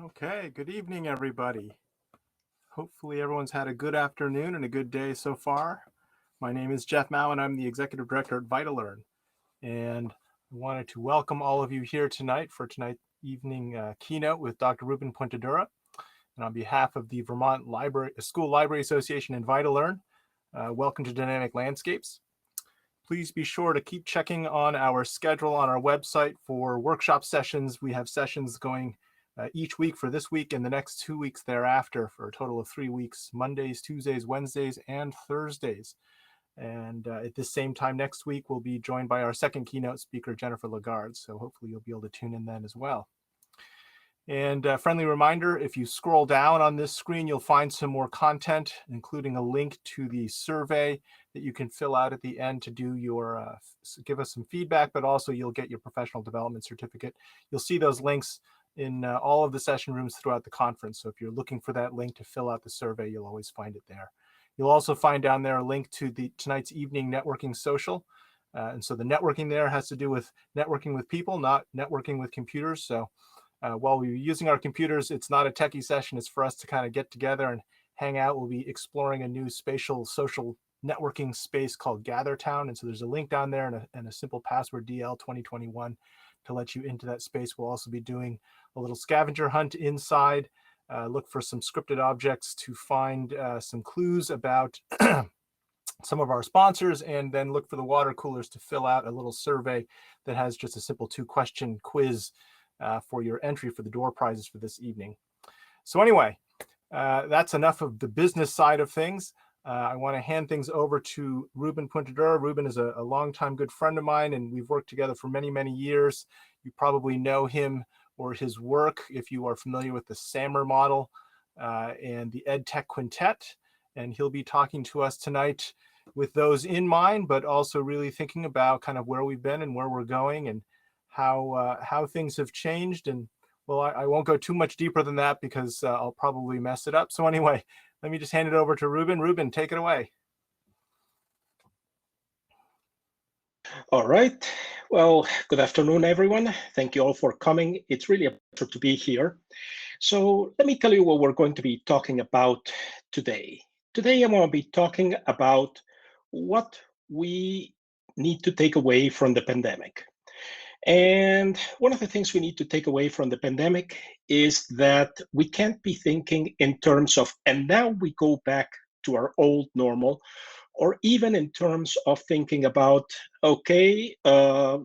Okay, good evening, everybody. Hopefully, everyone's had a good afternoon and a good day so far. My name is Jeff Mao, and I'm the Executive Director at Vita-Learn. And I wanted to welcome all of you here tonight for tonight's evening keynote with Dr. Ruben Puentedura. And on behalf of the Vermont School Library Association and Vita-Learn, welcome to Dynamic Landscapes. Please be sure to keep checking on our schedule on our website for workshop sessions. We have sessions going each week for this week and the next 2 weeks thereafter for a total of 3 weeks, Mondays, Tuesdays, Wednesdays, and Thursdays. And at this same time next week, we'll be joined by our second keynote speaker, Jennifer Lagarde. So hopefully you'll be able to tune in then as well. And a friendly reminder, if you scroll down on this screen, you'll find some more content, including a link to the survey that you can fill out at the end to do your, give us some feedback, but also you'll get your professional development certificate. You'll see those links in all of the session rooms throughout the conference. So if you're looking for that link to fill out the survey, you'll always find it there. You'll also find down there a link to tonight's evening networking social. And so the networking there has to do with networking with people, not networking with computers. So while we're using our computers, it's not a techie session. It's for us to kind of get together and hang out. We'll be exploring a new spatial social networking space called GatherTown. And so there's a link down there and a simple password DL 2021 to let you into that space. We'll also be doing a little scavenger hunt inside, look for some scripted objects to find some clues about some of our sponsors, and then look for the water coolers to fill out a little survey that has just a simple 2-question quiz for your entry for the door prizes for this evening. So anyway, that's enough of the business side of things. I want to hand things over to Ruben Puentedura. Ruben is a longtime good friend of mine, and we've worked together for many, many years. You probably know him or his work if you are familiar with the SAMR model and the EdTech Quintet. And he'll be talking to us tonight with those in mind, but also really thinking about kind of where we've been and where we're going and how things have changed. And well, I won't go too much deeper than that because I'll probably mess it up. So anyway, let me just hand it over to Ruben. Ruben, take it away. All right. Well, good afternoon, everyone. Thank you all for coming. It's really a pleasure to be here. So let me tell you what we're going to be talking about today. Today, I'm going to be talking about what we need to take away from the pandemic. And one of the things we need to take away from the pandemic is that we can't be thinking in terms of, and now we go back to our old normal, or even in terms of thinking about, okay,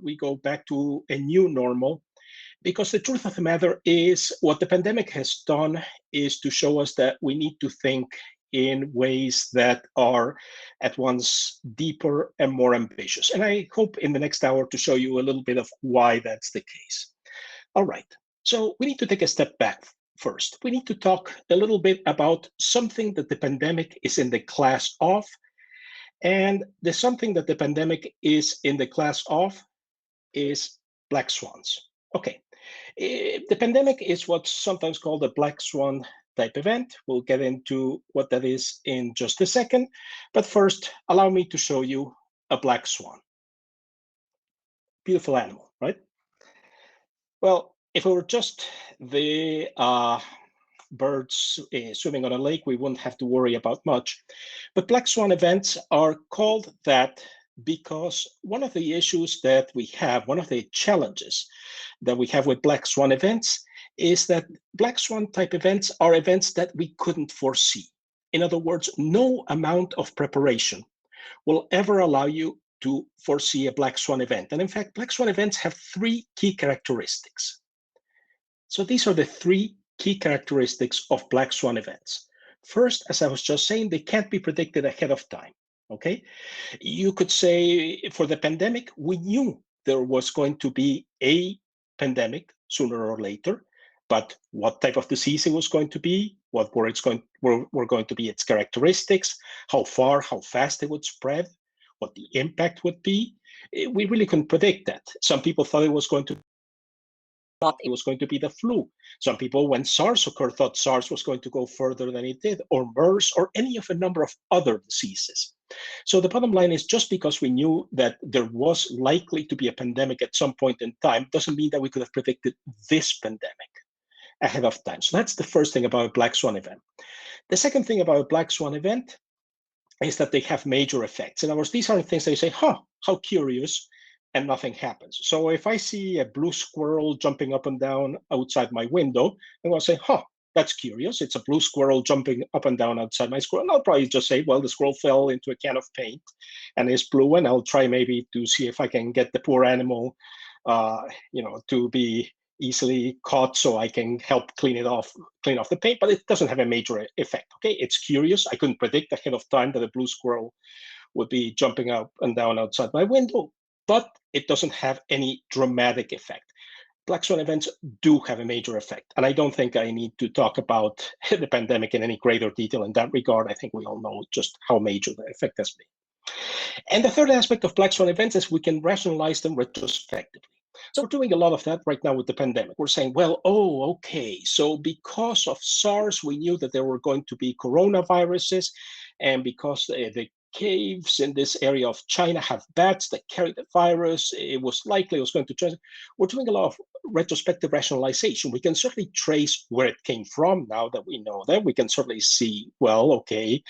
we go back to a new normal. Because the truth of the matter is, what the pandemic has done is to show us that we need to think in ways that are at once deeper and more ambitious. And I hope in the next hour to show you a little bit of why that's the case. All right, so we need to take a step back first. We need to talk a little bit about something that the pandemic is in the class of. And the something that the pandemic is in the class of is black swans. Okay, the pandemic is what's sometimes called a black swan type event. We'll get into what that is in just a second. But first, allow me to show you a black swan. Beautiful animal, right? Well, if it were just the birds swimming on a lake, we wouldn't have to worry about much. But black swan events are called that because one of the issues that we have, one of the challenges that we have with black swan events is that black swan type events are events that we couldn't foresee. In other words, no amount of preparation will ever allow you to foresee a black swan event. And in fact, black swan events have 3 key characteristics. So these are the 3 key characteristics of black swan events. First, as I was just saying, they can't be predicted ahead of time. Okay, you could say for the pandemic, we knew there was going to be a pandemic sooner or later, but what type of disease it was going to be, what were going to be its characteristics, how far, how fast it would spread, what the impact would be, we really couldn't predict that. Some people thought it was going to be the flu. Some people, when SARS occurred, thought SARS was going to go further than it did, or MERS, or any of a number of other diseases. So the bottom line is, just because we knew that there was likely to be a pandemic at some point in time doesn't mean that we could have predicted this pandemic. ahead of time. So that's the first thing about a black swan event. The second thing about a black swan event is that they have major effects. In other words, these are things that you say, huh, how curious, and nothing happens. So if I see a blue squirrel jumping up and down outside my window, I'm going to say, huh, that's curious. It's a blue squirrel jumping up and down outside my squirrel. And I'll probably just say, well, the squirrel fell into a can of paint and is blue, and I'll try maybe to see if I can get the poor animal, to be easily caught so I can help clean off the paint, but it doesn't have a major effect. Okay, it's curious. I couldn't predict ahead of time that a blue squirrel would be jumping up and down outside my window, but it doesn't have any dramatic effect. Black swan events do have a major effect, and I don't think I need to talk about the pandemic in any greater detail in that regard. I think we all know just how major the effect has been. And the third aspect of black swan events is we can rationalize them retrospectively. So we're doing a lot of that right now with the pandemic. We're saying, well, okay, so because of SARS, we knew that there were going to be coronaviruses, and because the caves in this area of China have bats that carry the virus, it was likely it was going to transmit. We're doing a lot of retrospective rationalization. We can certainly trace where it came from now that we know that. We can certainly see, well, okay,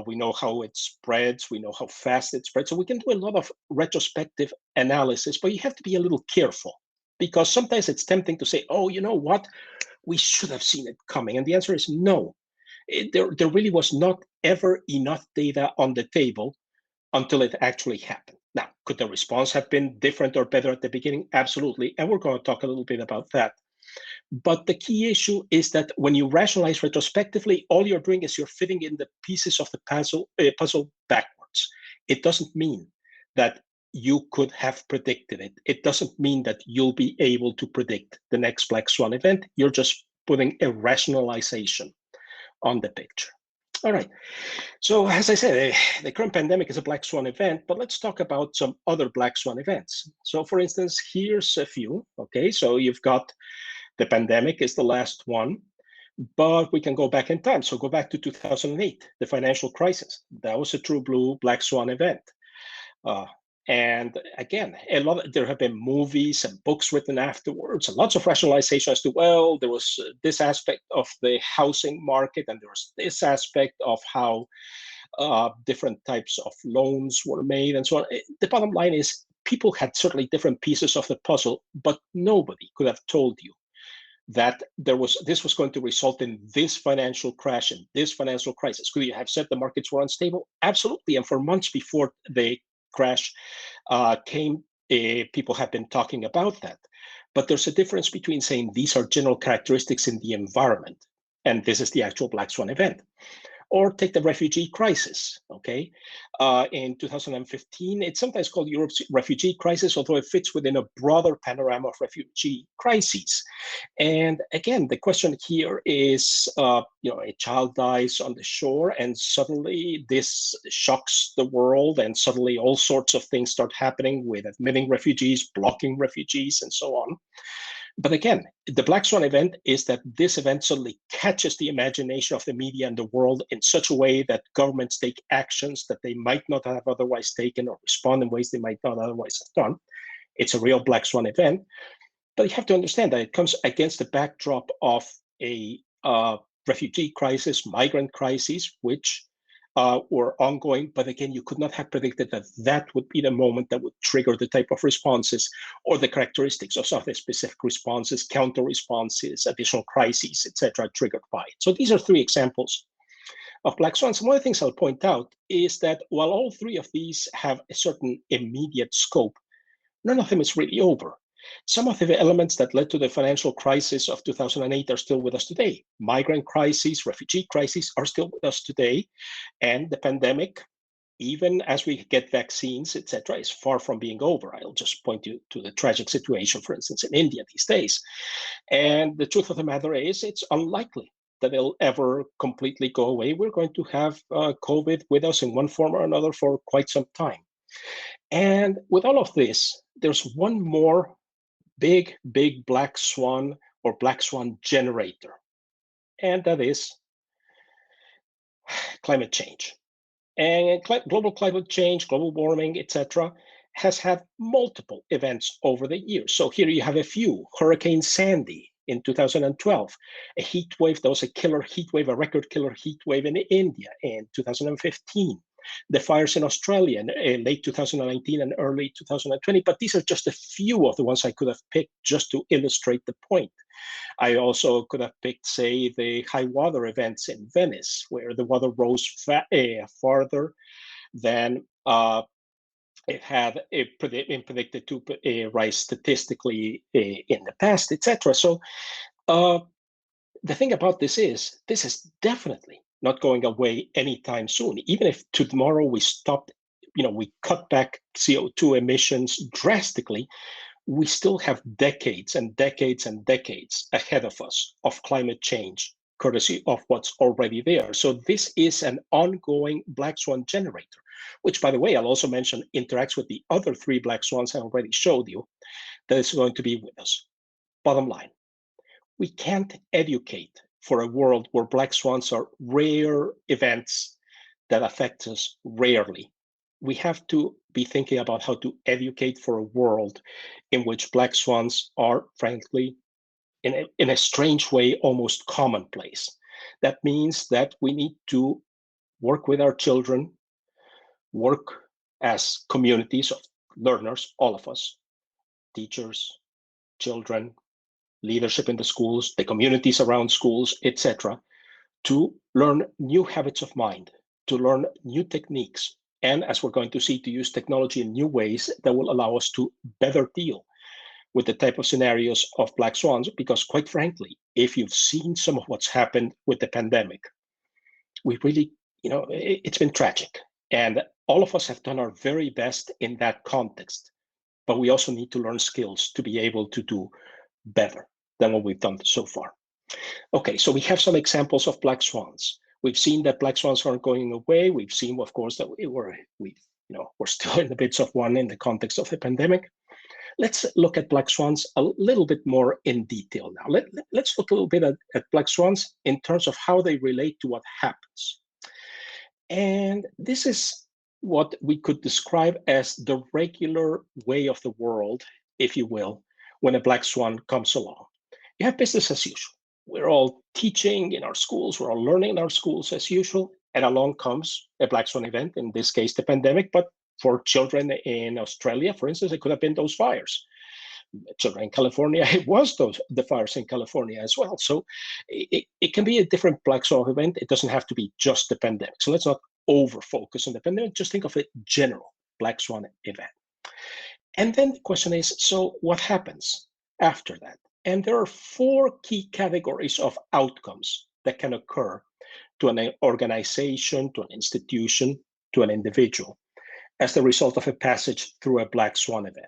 we know how it spreads, we know how fast it spreads. So we can do a lot of retrospective analysis, but you have to be a little careful, because sometimes it's tempting to say, oh, you know what, we should have seen it coming. And the answer is no. There really was not ever enough data on the table until it actually happened. Now, could the response have been different or better at the beginning? Absolutely. And we're going to talk a little bit about that. But the key issue is that when you rationalize retrospectively, all you're doing is you're fitting in the pieces of the puzzle backwards. It doesn't mean that you could have predicted it. It doesn't mean that you'll be able to predict the next black swan event. You're just putting a rationalization on the picture. All right. So as I said, the current pandemic is a black swan event, but let's talk about some other black swan events. So for instance, here's a few. Okay, so you've got the pandemic is the last one, but we can go back in time. So go back to 2008, the financial crisis. That was a true blue black swan event. And again, there have been movies and books written afterwards, and lots of rationalization as to, well, there was this aspect of the housing market, and there was this aspect of how different types of loans were made, and so on. The bottom line is people had certainly different pieces of the puzzle, but nobody could have told you that this was going to result in this financial crash and this financial crisis. Could you have said the markets were unstable? Absolutely. And for months before the crash came, people have been talking about that. But there's a difference between saying these are general characteristics in the environment, and this is the actual black swan event. Or take the refugee crisis, okay? In 2015, it's sometimes called Europe's refugee crisis, although it fits within a broader panorama of refugee crises. And again, the question here is, a child dies on the shore, and suddenly this shocks the world, and suddenly all sorts of things start happening with admitting refugees, blocking refugees, and so on. But again, the black swan event is that this event suddenly catches the imagination of the media and the world in such a way that governments take actions that they might not have otherwise taken, or respond in ways they might not otherwise have done. It's a real black swan event. But you have to understand that it comes against the backdrop of a refugee crisis, migrant crises, which were ongoing. But again, you could not have predicted that that would be the moment that would trigger the type of responses or the characteristics of some of the specific responses, counter responses, additional crises, etc., triggered by it. So these are three examples of black swans. One of the things I'll point out is that while all three of these have a certain immediate scope, none of them is really over. Some of the elements that led to the financial crisis of 2008 are still with us today. Migrant crises, refugee crises are still with us today. And the pandemic, even as we get vaccines, etc., is far from being over. I'll just point you to the tragic situation, for instance, in India these days. And the truth of the matter is, it's unlikely that it'll ever completely go away. We're going to have COVID with us in one form or another for quite some time. And with all of this, there's one more big black swan or black swan generator, and that is climate change. And global climate change, global warming, etc., has had multiple events over the years. So here you have a few. Hurricane Sandy in 2012, a heat wave, there was a killer heat wave, a record killer heat wave in India in 2015, the fires in Australia in late 2019 and early 2020. But these are just a few of the ones I could have picked just to illustrate the point. I also could have picked, say, the high water events in Venice, where the water rose farther than it had been predicted to rise statistically in the past, etc. So the thing about this is definitely not going away anytime soon. Even if tomorrow we stopped, we cut back CO2 emissions drastically, we still have decades and decades and decades ahead of us of climate change, courtesy of what's already there. So this is an ongoing black swan generator, which, by the way, I'll also mention interacts with the other 3 black swans I already showed you, that is going to be with us. Bottom line, we can't educate for a world where black swans are rare events that affect us rarely. We have to be thinking about how to educate for a world in which black swans are, frankly, in a strange way, almost commonplace. That means that we need to work with our children, work as communities of learners, all of us, teachers, children, leadership in the schools, the communities around schools, etc., to learn new habits of mind, to learn new techniques, and as we're going to see, to use technology in new ways that will allow us to better deal with the type of scenarios of black swans. Because quite frankly, if you've seen some of what's happened with the pandemic, we really, it's been tragic. And all of us have done our very best in that context. But we also need to learn skills to be able to do better than what we've done so far. Okay, so we have some examples of black swans. We've seen that black swans aren't going away. We've seen, of course, that we're still in the midst of one in the context of the pandemic. Let's look at black swans a little bit more in detail now. Let's look a little bit at black swans in terms of how they relate to what happens. And this is what we could describe as the regular way of the world, if you will, when a black swan comes along. You have business as usual. We're all teaching in our schools, we're all learning in our schools as usual, and along comes a black swan event, in this case, the pandemic. But for children in Australia, for instance, it could have been those fires. Children in California, it was the fires in California as well. So it can be a different black swan event. It doesn't have to be just the pandemic. So let's not over-focus on the pandemic. Just think of it general black swan event. And then the question is, so what happens after that? And there are 4 key categories of outcomes that can occur to an organization, to an institution, to an individual as the result of a passage through a black swan event.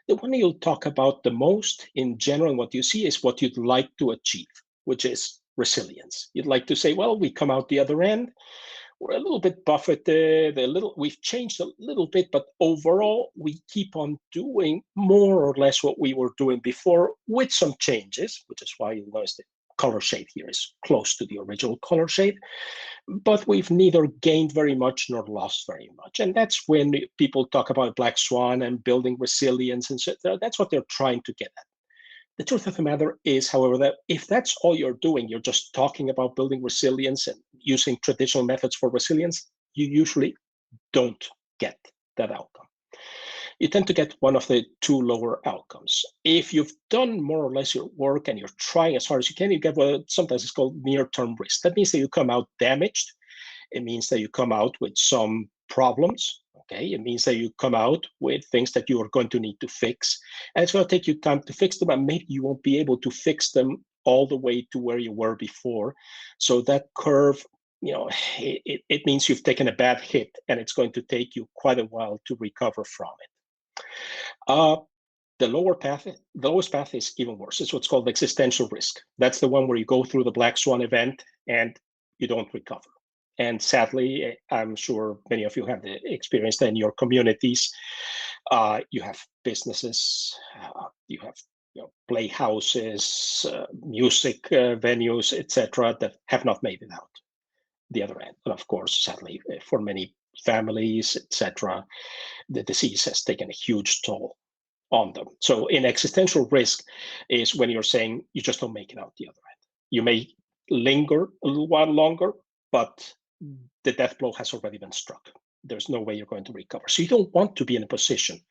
The one you'll talk about the most in general, what you see is what you'd like to achieve, which is resilience. You'd like to say, well, we come out the other end, we're a little bit buffeted, we've changed a little bit, but overall, we keep on doing more or less what we were doing before with some changes, which is why you notice the color shade here is close to the original color shade, but we've neither gained very much nor lost very much. And that's when people talk about black swan and building resilience, and so that's what they're trying to get at. The truth of the matter is, however, that if that's all you're doing, you're just talking about building resilience and using traditional methods for resilience, you usually don't get that outcome. You tend to get one of the 2 lower outcomes. If you've done more or less your work and you're trying as hard as you can, you get what sometimes is called near-term risk. That means that you come out damaged. It means that you come out with some problems. Okay, it means that you come out with things that you are going to need to fix. And it's going to take you time to fix them, and maybe you won't be able to fix them all the way to where you were before. So that curve, it means you've taken a bad hit, and it's going to take you quite a while to recover from it. The lowest path is even worse. It's what's called existential risk. That's the one where you go through the black swan event and you don't recover. And sadly, I'm sure many of you have experienced that in your communities. You have businesses, you have playhouses, music venues, etc., that have not made it out the other end. And of course, sadly, for many families, etc., the disease has taken a huge toll on them. So in existential risk is when you're saying you just don't make it out the other end. You may linger a little while longer, but the death blow has already been struck. There's no way you're going to recover. So you don't want to be in a position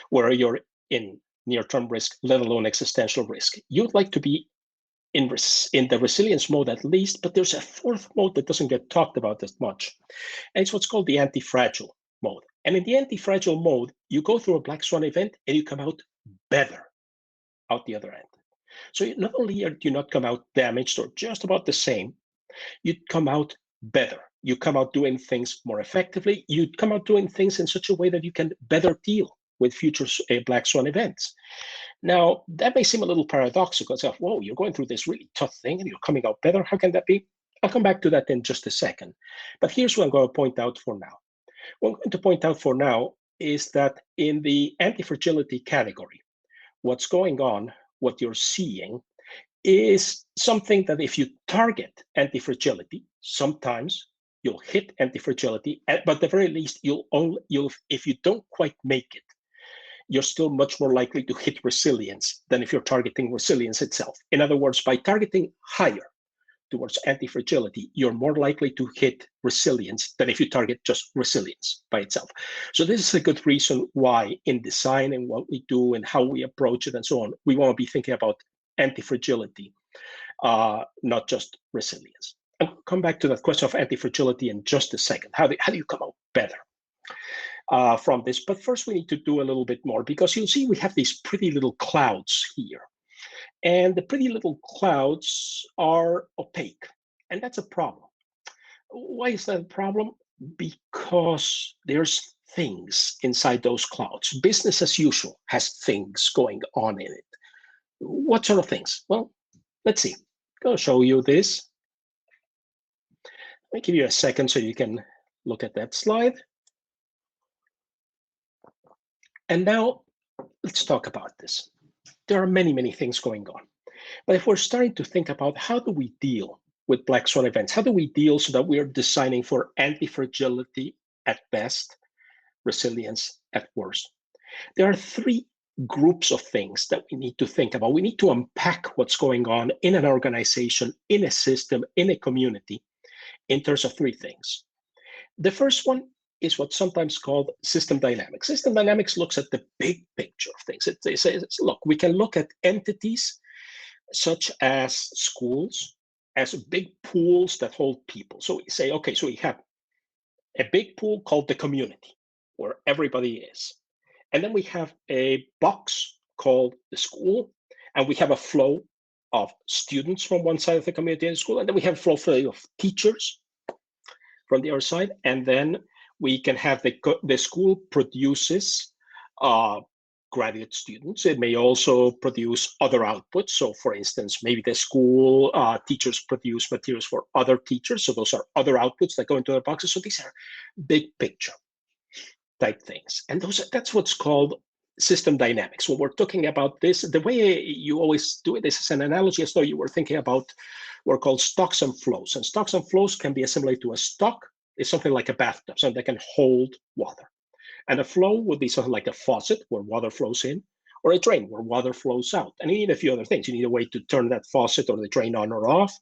where you're in near-term risk, let alone existential risk. You'd like to be in the resilience mode at least, but there's a fourth mode that doesn't get talked about as much. And it's what's called the anti-fragile mode. And in the anti-fragile mode, you go through a black swan event and you come out better out the other end. So not only do you not come out damaged or just about the same, you come out better. You come out doing things more effectively. You come out doing things in such a way that you can better deal with future black swan events. Now, that may seem a little paradoxical. It's like, whoa, you're going through this really tough thing and you're coming out better. How can that be? I'll come back to that in just a second. But here's what I'm going to point out for now. What I'm going to point out for now is that in the anti-fragility category, what's going on, what you're seeing, is something that if you target anti-fragility, sometimes you'll hit anti-fragility, but at the very least, if you don't quite make it, you're still much more likely to hit resilience than if you're targeting resilience itself. In other words, by targeting higher towards anti-fragility, you're more likely to hit resilience than if you target just resilience by itself. So this is a good reason why in design and what we do and how we approach it and so on, we want to be thinking about anti-fragility, not just resilience. I'll come back to that question of anti-fragility in just a second. How do you come out better from this? But first we need to do a little bit more, because you'll see we have these pretty little clouds here. And the pretty little clouds are opaque, and that's a problem. Why is that a problem? Because there's things inside those clouds. Business as usual has things going on in it. What sort of things? Well, let's see. I'm going to show you this. Let me give you a second so you can look at that slide. And now let's talk about this. There are many, many things going on. But if we're starting to think about how do we deal with black swan events, how do we deal so that we are designing for anti-fragility at best, resilience at worst? There are three groups of things that we need to think about. We need to unpack what's going on in an organization, in a system, in a community, in terms of three things. The first one is what's sometimes called system dynamics. System dynamics looks at the big picture of things. It says, look, we can look at entities such as schools as big pools that hold people. So we say, okay, so we have a big pool called the community, where everybody is. And then we have a box called the school, and we have a flow of students from one side of the community in the school, and then we have a flow of teachers from the other side, and then we can have the school produces graduate students. It may also produce other outputs. So for instance, maybe the school teachers produce materials for other teachers. So those are other outputs that go into the boxes. So these are big picture type things. And that's what's called system dynamics. When we're talking about this, the way you always do it is as an analogy as though you were thinking about what are called stocks and flows. And stocks and flows can be assimilated to a stock. It's something like a bathtub, something that can hold water. And a flow would be something like a faucet where water flows in, or a drain where water flows out. And you need a few other things. You need a way to turn that faucet or the drain on or off.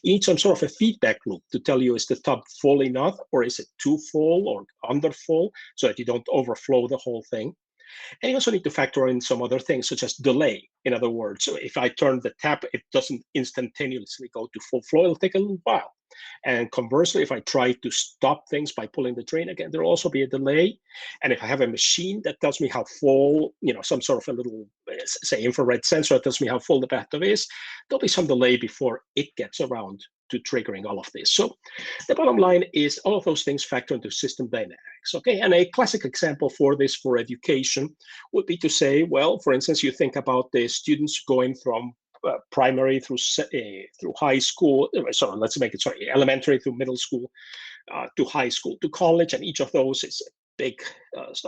You need some sort of a feedback loop to tell you, is the tub full enough, or is it too full or under full, so that you don't overflow the whole thing. And you also need to factor in some other things, such as delay. In other words, so if I turn the tap, it doesn't instantaneously go to full flow. It'll take a little while. And conversely, if I try to stop things by pulling the drain again, there'll also be a delay. And if I have a machine that tells me how full, some sort of a little, say, infrared sensor that tells me how full the bathtub is, there'll be some delay before it gets around to triggering all of this. So the bottom line is all of those things factor into system dynamics, okay? And a classic example for this for education would be to say, well, for instance, you think about the students going from primary through high school, elementary through middle school, to high school, to college, and each of those is a big,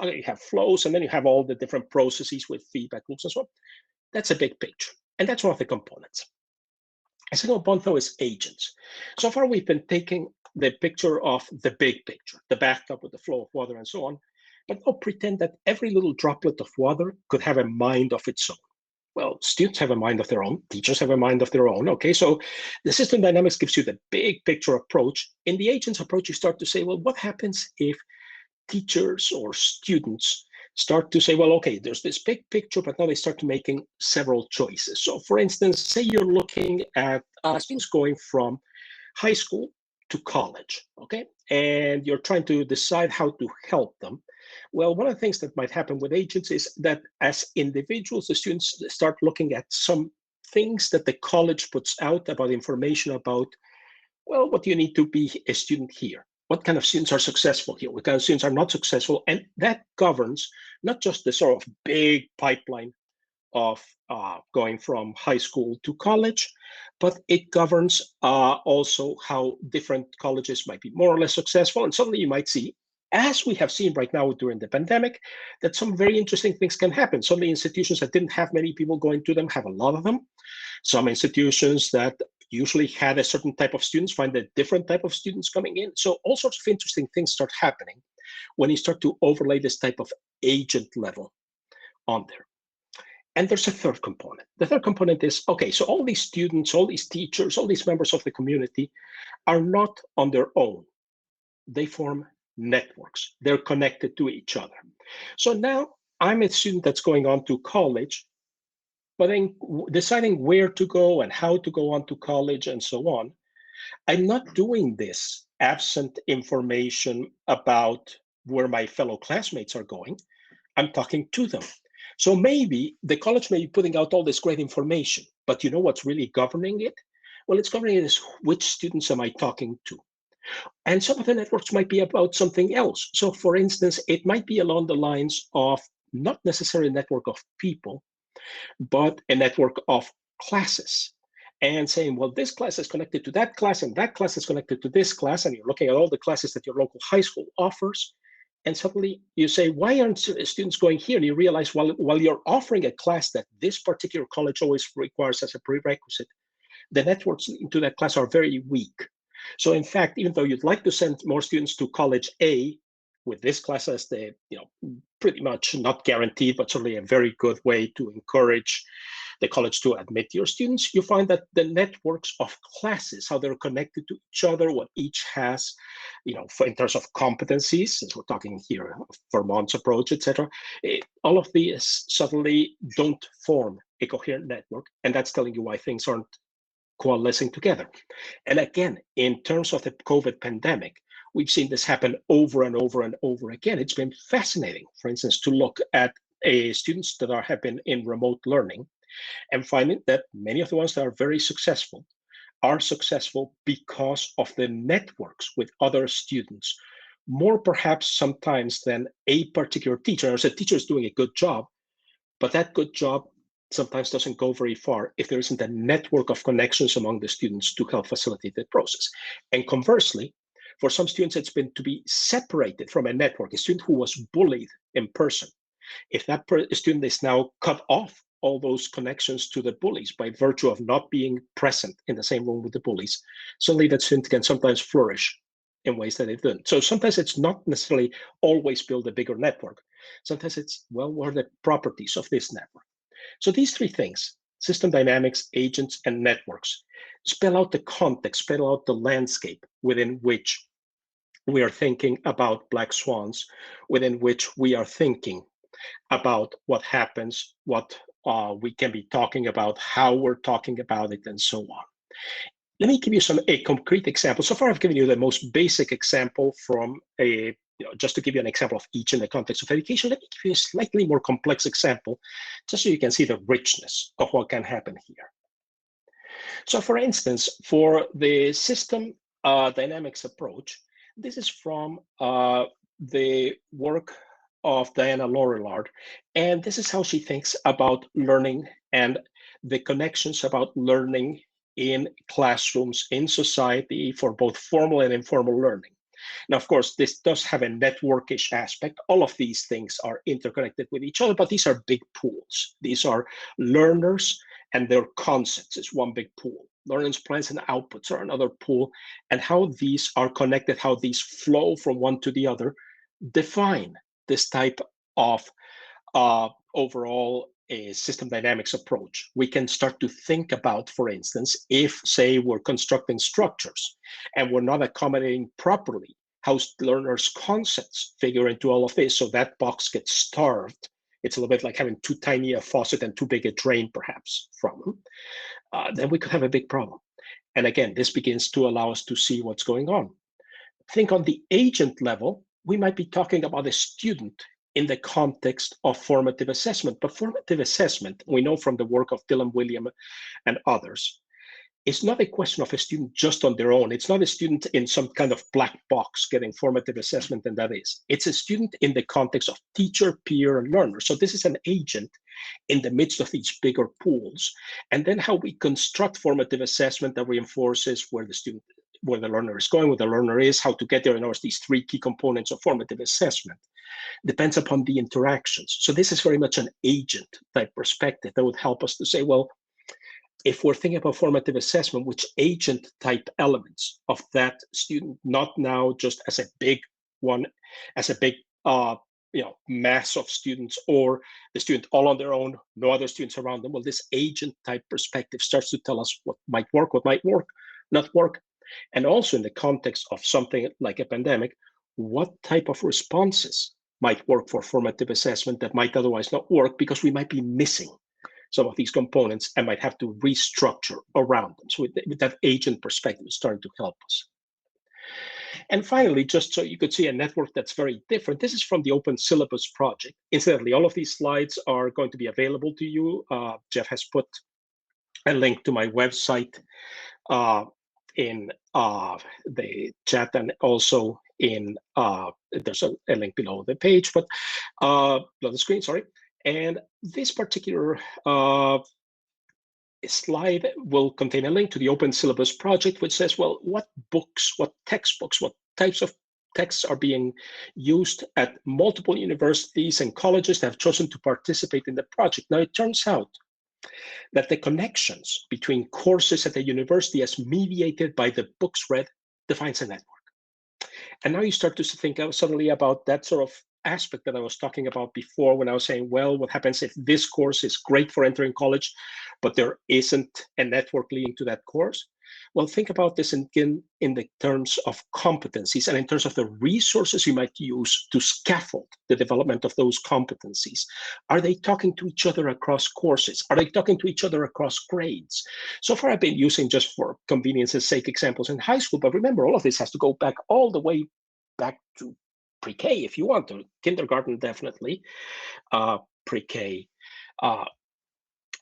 you have flows, and then you have all the different processes with feedback loops and so on. That's a big picture, and that's one of the components. A second component, though, is agents. So far, we've been taking the picture of the big picture, the bathtub with the flow of water and so on. But now pretend that every little droplet of water could have a mind of its own. Well, students have a mind of their own, teachers have a mind of their own. Okay, so the system dynamics gives you the big picture approach. In the agents approach, you start to say, well, what happens if teachers or students start to say, well, okay, there's this big picture, but now they start to making several choices. So for instance, say you're looking at students going from high school to college, okay? And you're trying to decide how to help them. Well, one of the things that might happen with agents is that as individuals, the students start looking at some things that the college puts out about information about, well, what do you need to be a student here? What kind of students are successful here? What kind of students are not successful? And that governs not just the sort of big pipeline of going from high school to college, but it governs also how different colleges might be more or less successful. And suddenly you might see, as we have seen right now during the pandemic, that some very interesting things can happen. Suddenly institutions that didn't have many people going to them have a lot of them. Some institutions that usually had a certain type of students find a different type of students coming in. So all sorts of interesting things start happening when you start to overlay this type of agent level on there. And there's a third component. The third component is, okay, so all these students, all these teachers, all these members of the community are not on their own. They form networks. They're connected to each other. So now I'm a student that's going on to college, but then deciding where to go and how to go on to college and so on. I'm not doing this absent information about where my fellow classmates are going. I'm talking to them. So maybe the college may be putting out all this great information, but you know what's really governing it? Well, it's governing it is which students am I talking to? And some of the networks might be about something else. So for instance, it might be along the lines of not necessarily a network of people, but a network of classes. And saying, well, this class is connected to that class, and that class is connected to this class, and you're looking at all the classes that your local high school offers. And suddenly you say, why aren't students going here? And you realize while you're offering a class that this particular college always requires as a prerequisite, the networks into that class are very weak. So in fact, even though you'd like to send more students to college A, with this class as the, pretty much not guaranteed, but certainly a very good way to encourage the college to admit your students, you find that the networks of classes, how they're connected to each other, what each has, in terms of competencies, since we're talking here, Vermont's approach, etc., all of these suddenly don't form a coherent network, and that's telling you why things aren't coalescing together. And again, in terms of the COVID pandemic, we've seen this happen over and over and over again. It's been fascinating, for instance, to look at students that have been in remote learning and finding that many of the ones that are very successful are successful because of the networks with other students, more perhaps sometimes than a particular teacher. As a teacher is doing a good job, but that good job sometimes doesn't go very far if there isn't a network of connections among the students to help facilitate the process. And conversely, for some students, it's been to be separated from a network, a student who was bullied in person. If that student is now cut off all those connections to the bullies by virtue of not being present in the same room with the bullies, suddenly that student can sometimes flourish in ways that it didn't. So sometimes it's not necessarily always build a bigger network. Sometimes it's, well, what are the properties of this network? So these three things, system dynamics, agents, and networks, spell out the context, spell out the landscape within which we are thinking about black swans, within which we are thinking about what happens, what we can be talking about, how we're talking about it, and so on. Let me give you a concrete example. So far, I've given you the most basic example from just to give you an example of each in the context of education. Let me give you a slightly more complex example, just so you can see the richness of what can happen here. So for instance, for the system dynamics approach, this is from the work of Diana Laurillard, and this is how she thinks about learning and the connections about learning in classrooms, in society, for both formal and informal learning. Now, of course, this does have a networkish aspect. All of these things are interconnected with each other, but these are big pools. These are learners and their concepts is one big pool. Learners, plans, and outputs are another pool. And how these are connected, how these flow from one to the other, define this type of overall a system dynamics approach. We can start to think about, for instance, if, say, we're constructing structures and we're not accommodating properly how learners' concepts figure into all of this, so that box gets starved. It's a little bit like having too tiny a faucet and too big a drain, perhaps, from them. Then we could have a big problem. And again, this begins to allow us to see what's going on. Think on the agent level, we might be talking about a student in the context of formative assessment. But formative assessment, we know from the work of Dylan William and others, it's not a question of a student just on their own. It's not a student in some kind of black box getting formative assessment, and that is. It's a student in the context of teacher, peer, and learner. So this is an agent in the midst of these bigger pools. And then how we construct formative assessment that reinforces where the learner is going, where the learner is, how to get there, and there's these three key components of formative assessment. Depends upon the interactions. So this is very much an agent type perspective that would help us to say, well, if we're thinking about formative assessment, which agent type elements of that student, not now just as a big one, as a big mass of students, or the student all on their own, no other students around them. Well, this agent type perspective starts to tell us what might work, not work. And also in the context of something like a pandemic, what type of responses might work for formative assessment that might otherwise not work because we might be missing some of these components and might have to restructure around them. So with that agent perspective is starting to help us. And finally, just so you could see a network that's very different, this is from the Open Syllabus project. Incidentally, all of these slides are going to be available to you. Jeff has put a link to my website in the chat, and also in there's a link below the page, but below the screen, sorry. And this particular slide will contain a link to the Open Syllabus project, which says, well, what books, what textbooks, what types of texts are being used at multiple universities and colleges that have chosen to participate in the project. Now, it turns out that the connections between courses at the university as mediated by the books read defines a network. And now you start to think suddenly about that sort of aspect that I was talking about before when I was saying, well, what happens if this course is great for entering college, but there isn't a network leading to that course? Well, think about this in the terms of competencies and in terms of the resources you might use to scaffold the development of those competencies. Are they talking to each other across courses? Are they talking to each other across grades? So far, I've been using, just for convenience's sake, examples in high school, but remember, all of this has to go back all the way back to pre-K if you want to, kindergarten definitely, pre-K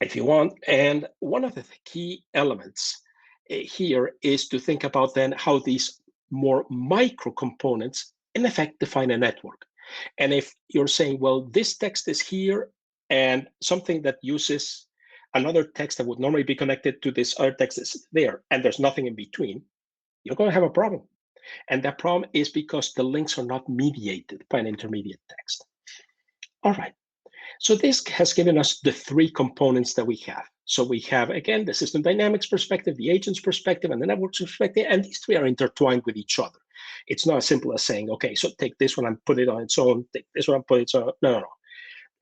if you want. And one of the key elements here is to think about then how these more micro components in effect define a network. And if you're saying, well, this text is here and something that uses another text that would normally be connected to this other text is there, and there's nothing in between, you're going to have a problem. And that problem is because the links are not mediated by an intermediate text. All right. So this has given us the three components that we have. So we have, again, the system dynamics perspective, the agent's perspective, and the network's perspective, and these three are intertwined with each other. It's not as simple as saying, okay, so take this one and put it on its own, take this one and put it on. No.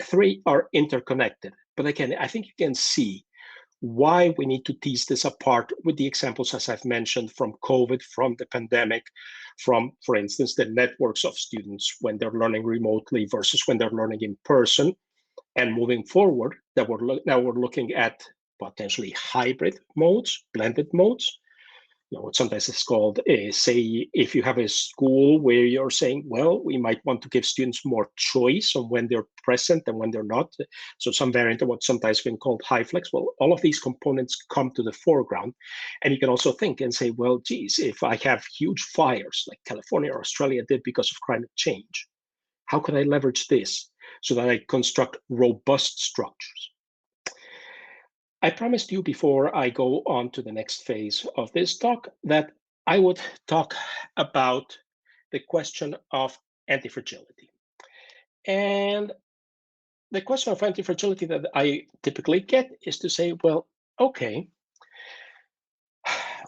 Three are interconnected. But again, I think you can see why we need to tease this apart with the examples, as I've mentioned, from COVID, from the pandemic, from, for instance, the networks of students when they're learning remotely versus when they're learning in person. And moving forward, that now we're looking at potentially hybrid modes, blended modes. What sometimes is called, say, if you have a school where you're saying, well, we might want to give students more choice on when they're present and when they're not. So some variant of what's sometimes been called high flex. Well, all of these components come to the foreground. And you can also think and say, well, geez, if I have huge fires like California or Australia did because of climate change, how can I leverage this so that I construct robust structures? I promised you before I go on to the next phase of this talk that I would talk about the question of antifragility. And the question of antifragility that I typically get is to say, well, okay,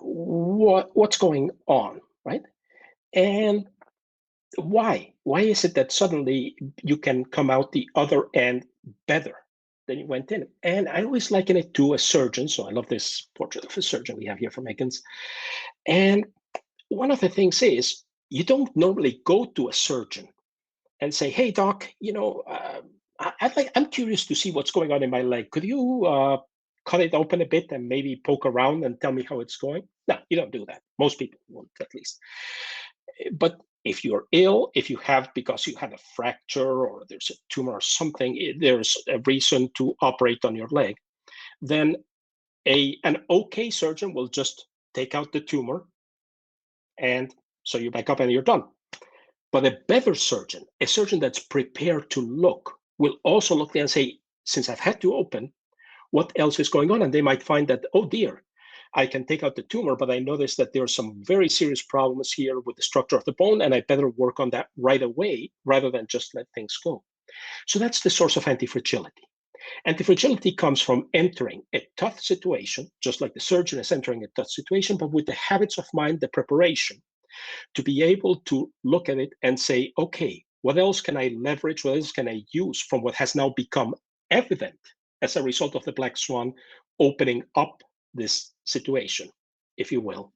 what's going on, right? And Why? Why is it that suddenly you can come out the other end better than you went in? And I always liken it to a surgeon. So I love this portrait of a surgeon we have here from Higgins. And one of the things is you don't normally go to a surgeon and say, "Hey, doc, I'm curious to see what's going on in my leg. Could you cut it open a bit and maybe poke around and tell me how it's going?" No, you don't do that. Most people won't, at least. But if you're ill, if you have, because you had a fracture or there's a tumor or something, there's a reason to operate on your leg, then an okay surgeon will just take out the tumor, and so you back up and you're done. But a better surgeon, a surgeon that's prepared to look, will also look there and say, since I've had to open, what else is going on? And they might find that, oh dear, I can take out the tumor, but I noticed that there are some very serious problems here with the structure of the bone, and I better work on that right away rather than just let things go. So that's the source of antifragility. Antifragility comes from entering a tough situation, just like the surgeon is entering a tough situation, but with the habits of mind, the preparation, to be able to look at it and say, okay, what else can I leverage? What else can I use from what has now become evident as a result of the black swan opening up this situation, if you will,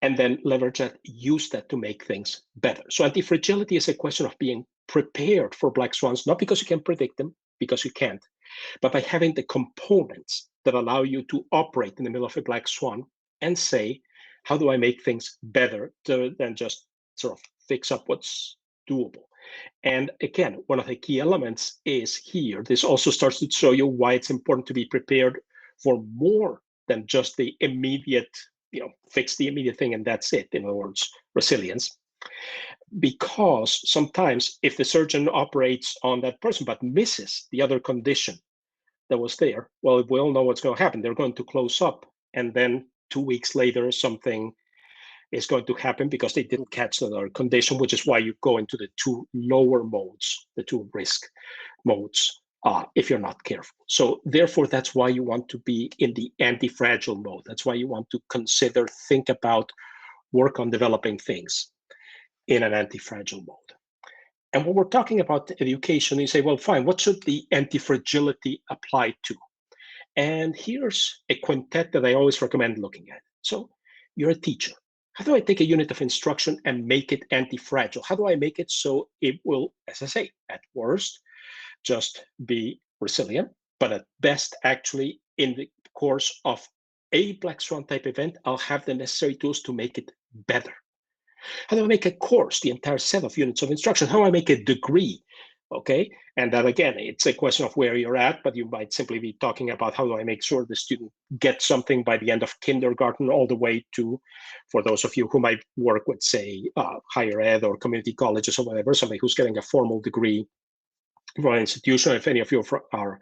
and then leverage that, use that to make things better. So anti-fragility is a question of being prepared for black swans, not because you can predict them, because you can't, but by having the components that allow you to operate in the middle of a black swan and say, how do I make things better than just sort of fix up what's doable? And again, one of the key elements is here. This also starts to show you why it's important to be prepared for more than just the immediate, fix the immediate thing and that's it. In other words, resilience. Because sometimes if the surgeon operates on that person but misses the other condition that was there, well, we all know what's going to happen. They're going to close up, and then 2 weeks later, something is going to happen because they didn't catch another condition, which is why you go into the two lower modes, the two risk modes, if you're not careful. So therefore, that's why you want to be in the anti-fragile mode. That's why you want to consider, think about, work on developing things in an anti-fragile mode. And when we're talking about education, you say, well, fine, what should the anti-fragility apply to? And here's a quintet that I always recommend looking at. So you're a teacher. How do I take a unit of instruction and make it anti-fragile? How do I make it so it will, as I say, at worst, just be resilient, but at best, actually, in the course of a black swan type event, I'll have the necessary tools to make it better. How do I make a course, the entire set of units of instruction? How do I make a degree? Okay, and that again, it's a question of where you're at, but you might simply be talking about how do I make sure the student gets something by the end of kindergarten all the way to, for those of you who might work with, say, higher ed or community colleges or whatever, somebody who's getting a formal degree from an institution. If any of you are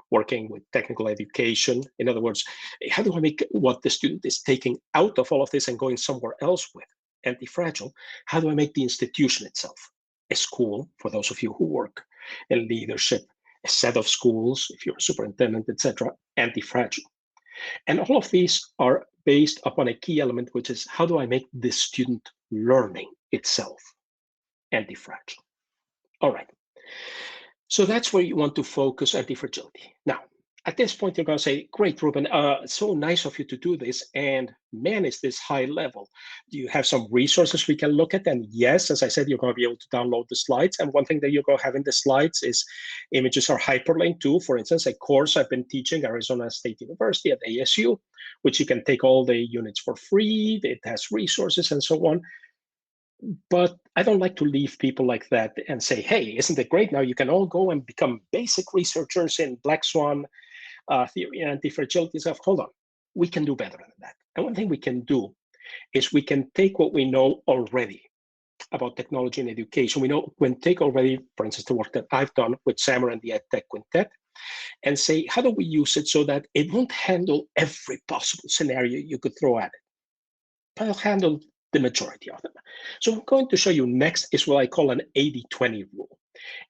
working with technical education, in other words, how do I make what the student is taking out of all of this and going somewhere else with anti-fragile? How do I make the institution itself, a school, for those of you who work in leadership, a set of schools, if you're a superintendent, etc., anti-fragile? And all of these are based upon a key element, which is how do I make the student learning itself anti-fragile? All right. So that's where you want to focus anti-fragility. Now, at this point, you're going to say, great, Ruben, so nice of you to do this. And man, is this high level. Do you have some resources we can look at? And yes, as I said, you're going to be able to download the slides. And one thing that you're going to have in the slides is images are hyperlinked to, for instance, a course I've been teaching, Arizona State University at ASU, which you can take all the units for free. It has resources and so on. But I don't like to leave people like that and say, hey, isn't it great? Now you can all go and become basic researchers in black swan theory and anti-fragility stuff. Hold on, we can do better than that. And one thing we can do is we can take what we know already about technology and education. We can take already, for instance, the work that I've done with SAMR and the EdTech Quintet, and say, how do we use it so that it won't handle every possible scenario you could throw at it, but it'll handle the majority of them. So I'm going to show you next is what I call an 80-20 rule.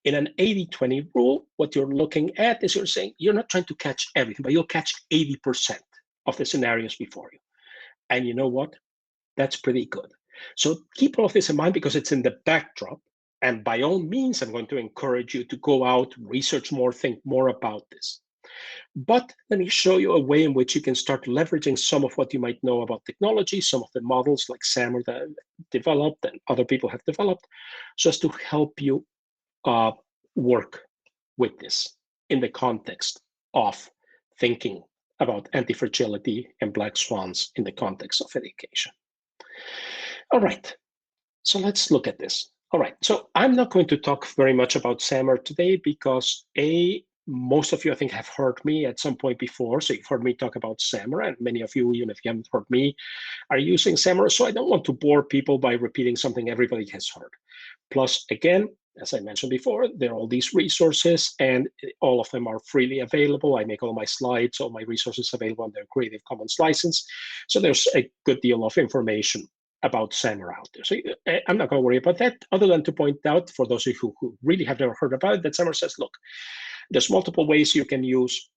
In an 80-20 rule, what you're looking at is you're saying you're not trying to catch everything, but you'll catch 80% of the scenarios before you. And you know what? That's pretty good. So keep all of this in mind because it's in the backdrop. And by all means, I'm going to encourage you to go out, research more, think more about this. But let me show you a way in which you can start leveraging some of what you might know about technology, some of the models like SAMR that I've developed and other people have developed, just to help you work with this in the context of thinking about antifragility and black swans in the context of education. All right, so let's look at this. All right, so I'm not going to talk very much about SAMR today because most of you, I think, have heard me at some point before. So you've heard me talk about SAMR, and many of you, even if you haven't heard me, are using SAMR. So I don't want to bore people by repeating something everybody has heard. Plus, again, as I mentioned before, there are all these resources, and all of them are freely available. I make all my slides, all my resources available on their Creative Commons license. So there's a good deal of information about SAMR out there. So I'm not going to worry about that, other than to point out, for those of you who really have never heard about it, that SAMR says, look, there's multiple ways you can use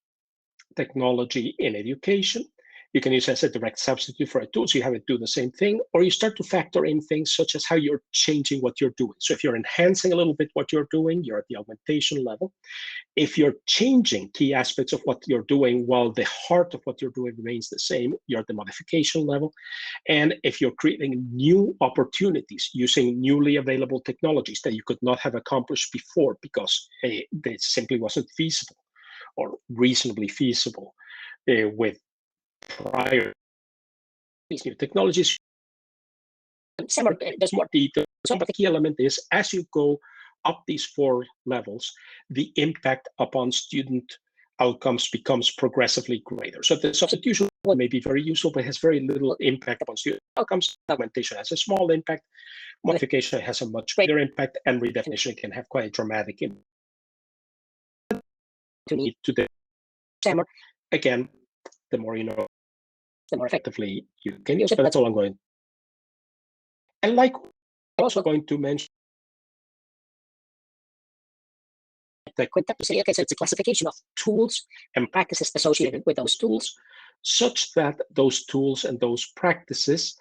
technology in education. You can use it as a direct substitute for a tool, so you have it do the same thing, or you start to factor in things such as how you're changing what you're doing. So if you're enhancing a little bit what you're doing, you're at the augmentation level. If you're changing key aspects of what you're doing while the heart of what you're doing remains the same, you're at the modification level. And if you're creating new opportunities using newly available technologies that you could not have accomplished before because they simply wasn't feasible or reasonably feasible with prior these new technologies. There's more detail. So the key element is as you go up these 4 levels, the impact upon student outcomes becomes progressively greater. So the substitution may be very useful, but has very little impact upon student outcomes. Augmentation has a small impact. Modification has a much greater impact, and redefinition can have quite a dramatic impact. To need to the SAMR, again, the more you know, the more effectively you can use it. But that's all I'm going. And like I'm also going to mention EdTech Quintet to say, okay, so it's a classification of tools and practices associated with those tools, such that those tools and those practices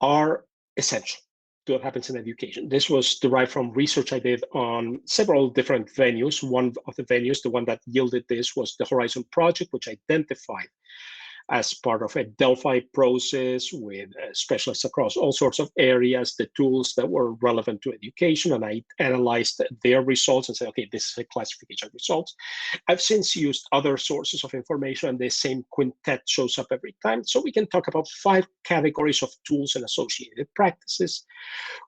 are essential to what happens in education. This was derived from research I did on several different venues. One of the venues, the one that yielded this, was the Horizon Project, which identified as part of a Delphi process with specialists across all sorts of areas, the tools that were relevant to education, and I analyzed their results and said, okay, this is a classification of results. I've since used other sources of information, and the same quintet shows up every time. So we can talk about 5 categories of tools and associated practices,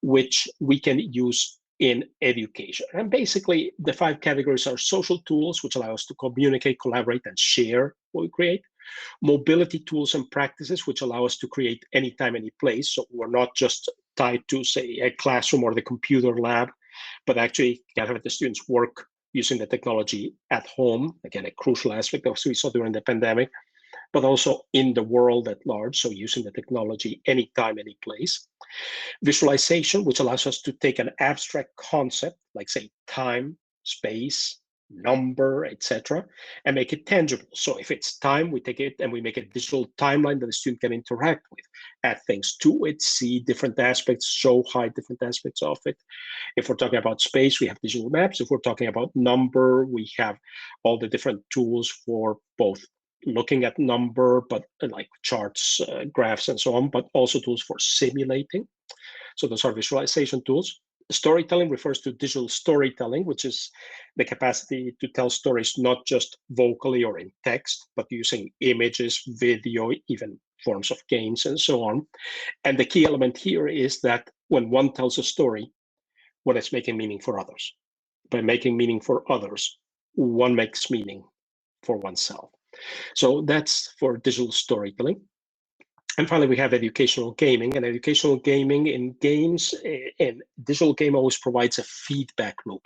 which we can use in education. And basically, the 5 categories are social tools, which allow us to communicate, collaborate, and share what we create. Mobility tools and practices, which allow us to create anytime, any place. So we're not just tied to, say, a classroom or the computer lab, but actually can have the students work using the technology at home. Again, a crucial aspect of what we saw during the pandemic, but also in the world at large. So using the technology anytime, any place. Visualization, which allows us to take an abstract concept, like say time, space, number, etc., and make it tangible. So if it's time, we take it and we make a digital timeline that the student can interact with, add things to it, see different aspects, show, hide different aspects of it. If we're talking about space, we have digital maps. If we're talking about number, we have all the different tools for both looking at number, but like charts, graphs, and so on, but also tools for simulating. So those are visualization tools. Storytelling refers to digital storytelling, which is the capacity to tell stories not just vocally or in text, but using images, video, even forms of games, and so on. And the key element here is that when one tells a story, one is making meaning for others. By making meaning for others, one makes meaning for oneself. So that's for digital storytelling. And finally, we have educational gaming. And educational gaming in games, in digital game always provides a feedback loop.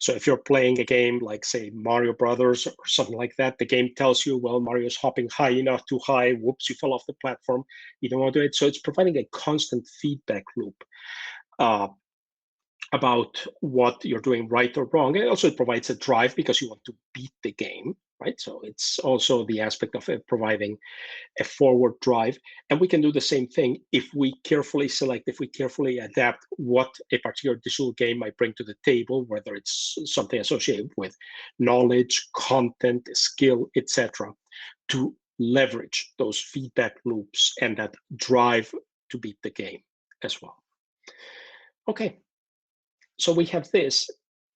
So if you're playing a game like, say, Mario Brothers or something like that, the game tells you, well, Mario's hopping high enough, too high, whoops, you fell off the platform, you don't want to do it. So it's providing a constant feedback loop about what you're doing right or wrong. And it also provides a drive because you want to beat the game, right? So it's also the aspect of providing a forward drive. And we can do the same thing if we carefully select, if we carefully adapt what a particular digital game might bring to the table, whether it's something associated with knowledge, content, skill, etc., to leverage those feedback loops and that drive to beat the game as well. Okay, so we have this.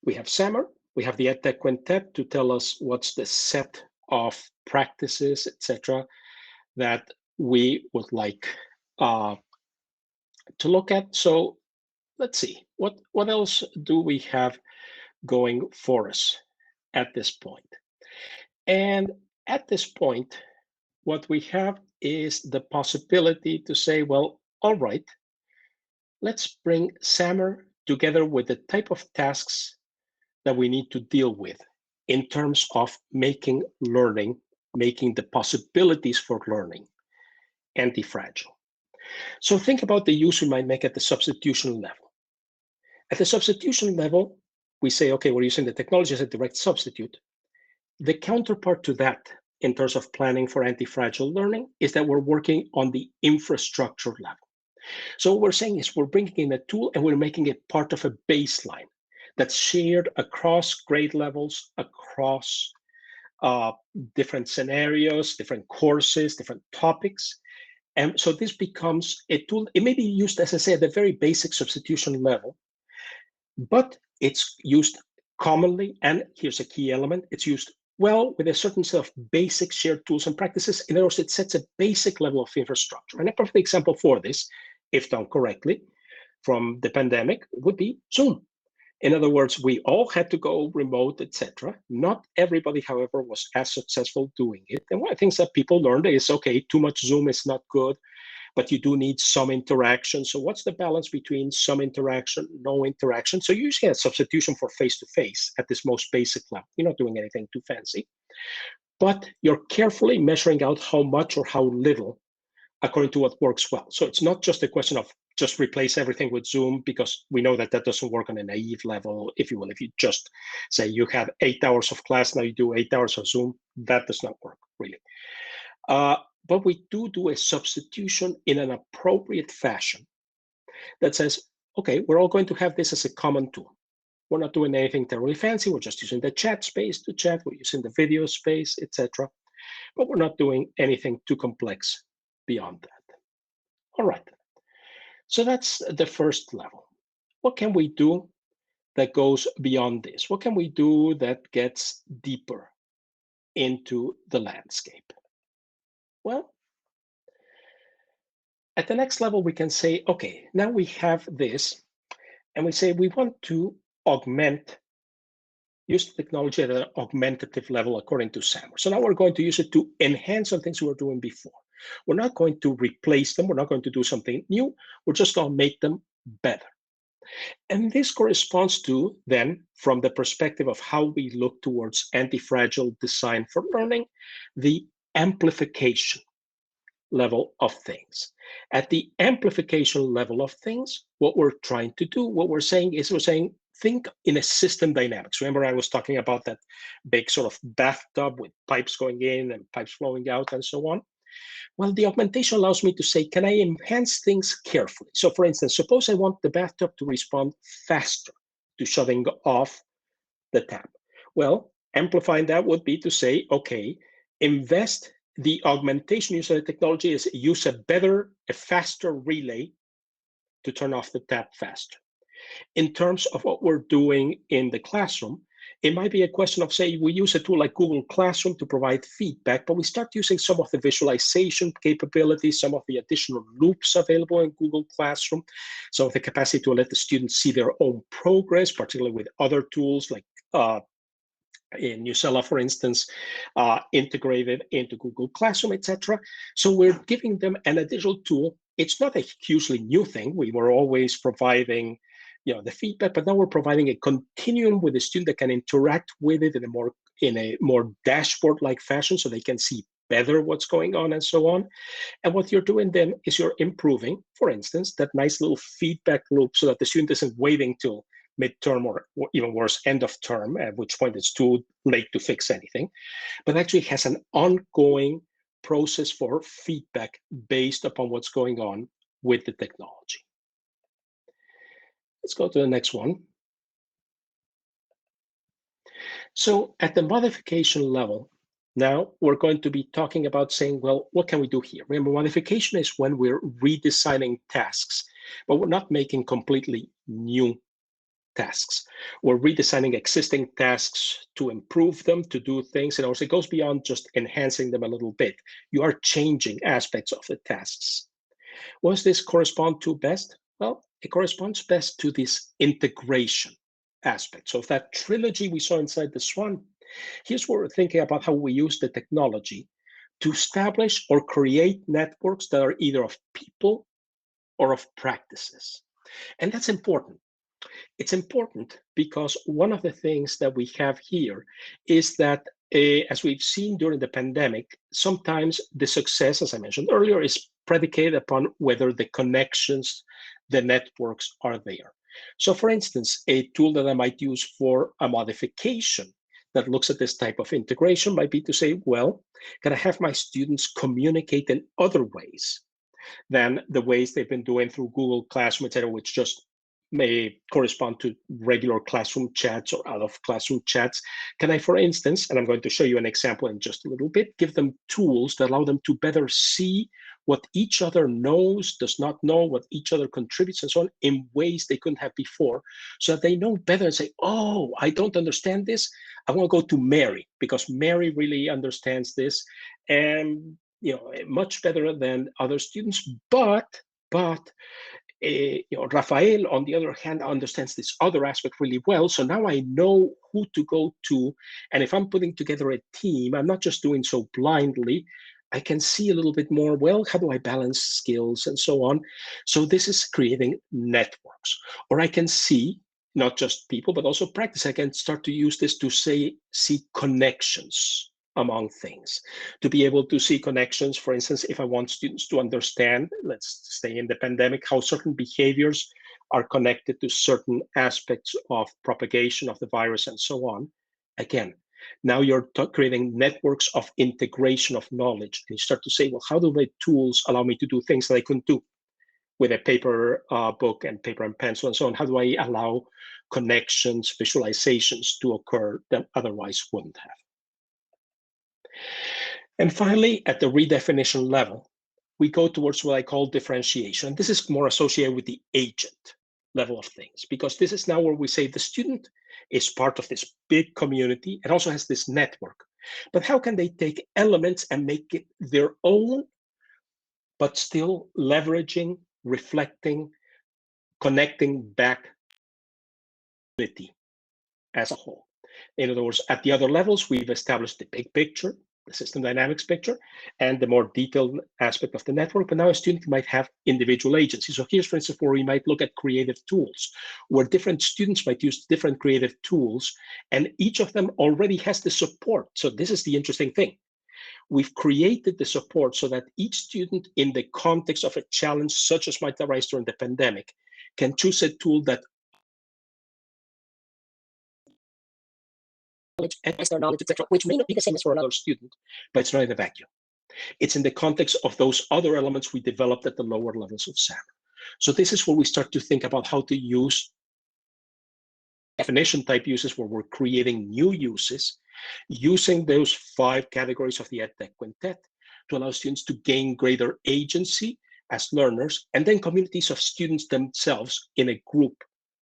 We have SAMR, we have the EdTech Quintet to tell us what's the set of practices, etc., that we would like to look at. So let's see, what else do we have going for us at this point? And at this point, what we have is the possibility to say, well, all right, let's bring SAMR together with the type of tasks that we need to deal with in terms of making learning, making the possibilities for learning anti-fragile. So think about the use we might make at the substitution level. At the substitution level, we say, okay, we're using the technology as a direct substitute. The counterpart to that in terms of planning for anti-fragile learning is that we're working on the infrastructure level. So what we're saying is we're bringing in a tool and we're making it part of a baseline that's shared across grade levels, across different scenarios, different courses, different topics. And so this becomes a tool. It may be used, as I say, at the very basic substitution level, but it's used commonly. And here's a key element. It's used well with a certain set of basic shared tools and practices. In other words, it sets a basic level of infrastructure. And a perfect example for this, if done correctly, from the pandemic would be Zoom. In other words, we all had to go remote, etc. Not everybody, however, was as successful doing it. And one of the things that people learned is, okay, too much Zoom is not good, but you do need some interaction. So what's the balance between some interaction, no interaction? So you usually have substitution for face-to-face at this most basic level. You're not doing anything too fancy, but you're carefully measuring out how much or how little according to what works well. So it's not just a question of just replace everything with Zoom, because we know that that doesn't work on a naive level, if you will. If you just say you have 8 hours of class, now you do 8 hours of Zoom, that does not work, really. But we do a substitution in an appropriate fashion that says, okay, we're all going to have this as a common tool. We're not doing anything terribly fancy. We're just using the chat space to chat. We're using the video space, etc. But we're not doing anything too complex beyond that. All right. So that's the first level. What can we do that goes beyond this? What can we do that gets deeper into the landscape? Well, at the next level, we can say, okay, now we have this, and we say we want to use technology at an augmentative level according to SAMR. So now we're going to use it to enhance on things we were doing before. We're not going to replace them. We're not going to do something new. We're just going to make them better. And this corresponds to, then, from the perspective of how we look towards anti-fragile design for learning, the amplification level of things. At the amplification level of things, what we're trying to do, what we're saying is, think in a system dynamics. Remember, I was talking about that big sort of bathtub with pipes going in and pipes flowing out and so on. Well, the augmentation allows me to say, can I enhance things carefully? So for instance, suppose I want the bathtub to respond faster to shutting off the tap. Well, amplifying that would be to say, okay, invest the augmentation use of the technology is use a faster relay to turn off the tap faster. In terms of what we're doing in the classroom, it might be a question of, say, we use a tool like Google Classroom to provide feedback, but we start using some of the visualization capabilities, some of the additional loops available in Google Classroom, some of the capacity to let the students see their own progress, particularly with other tools like in Newsela, for instance, integrated into Google Classroom, etc. So we're giving them an additional tool. It's not a hugely new thing. We were always providing the feedback, but now we're providing a continuum with the student that can interact with it in a more dashboard-like fashion, so they can see better what's going on and so on. And what you're doing then is you're improving, for instance, that nice little feedback loop so that the student isn't waiting till midterm or even worse, end of term, at which point it's too late to fix anything, but actually has an ongoing process for feedback based upon what's going on with the technology. Let's go to the next one. So at the modification level, now we're going to be talking about saying, well, what can we do here? Remember, modification is when we're redesigning tasks, but we're not making completely new tasks. We're redesigning existing tasks to improve them, to do things. And also it goes beyond just enhancing them a little bit. You are changing aspects of the tasks. What does this correspond to best? Well, it corresponds best to this integration aspect. So if that trilogy we saw inside the Swan, here's where we're thinking about how we use the technology to establish or create networks that are either of people or of practices. And that's important. It's important because one of the things that we have here is that, as we've seen during the pandemic, sometimes the success, as I mentioned earlier, is predicated upon whether the connections, the networks are there. So for instance, a tool that I might use for a modification that looks at this type of integration might be to say, well, can I have my students communicate in other ways than the ways they've been doing through Google Classroom, et cetera, which just may correspond to regular classroom chats or out of classroom chats. Can I, for instance, and I'm going to show you an example in just a little bit, give them tools that allow them to better see what each other knows, does not know, what each other contributes, and so on, in ways they couldn't have before, so that they know better and say, oh, I don't understand this. I want to go to Mary, because Mary really understands this, and much better than other students. But Rafael, on the other hand, understands this other aspect really well. So now I know who to go to. And if I'm putting together a team, I'm not just doing so blindly. I can see a little bit more, well, how do I balance skills and so on? So this is creating networks. Or I can see not just people, but also practice. I can start to use this to see connections among things, to be able to see connections. For instance, if I want students to understand, let's stay in the pandemic, how certain behaviors are connected to certain aspects of propagation of the virus and so on. Again, now you're creating networks of integration of knowledge. And you start to say, well, how do my tools allow me to do things that I couldn't do with a paper book and paper and pencil and so on? How do I allow connections, visualizations to occur that otherwise wouldn't have? And finally, at the redefinition level, we go towards what I call differentiation. This is more associated with the agent level of things, because this is now where we say the student is part of this big community and also has this network. But how can they take elements and make it their own, but still leveraging, reflecting, connecting back as a whole? In other words, at the other levels, we've established the big picture, the system dynamics picture, and the more detailed aspect of the network. But now a student might have individual agency. So here's, for instance, where we might look at creative tools, where different students might use different creative tools, and each of them already has the support. So this is the interesting thing. We've created the support so that each student, in the context of a challenge such as might arise during the pandemic, can choose a tool that enhance their knowledge, etc., which may not be the same as for another student, but it's not in a vacuum. It's in the context of those other elements we developed at the lower levels of SAMR. So this is where we start to think about how to use definition type uses, where we're creating new uses, using those 5 categories of the EdTech Quintet to allow students to gain greater agency as learners, and then communities of students themselves in a group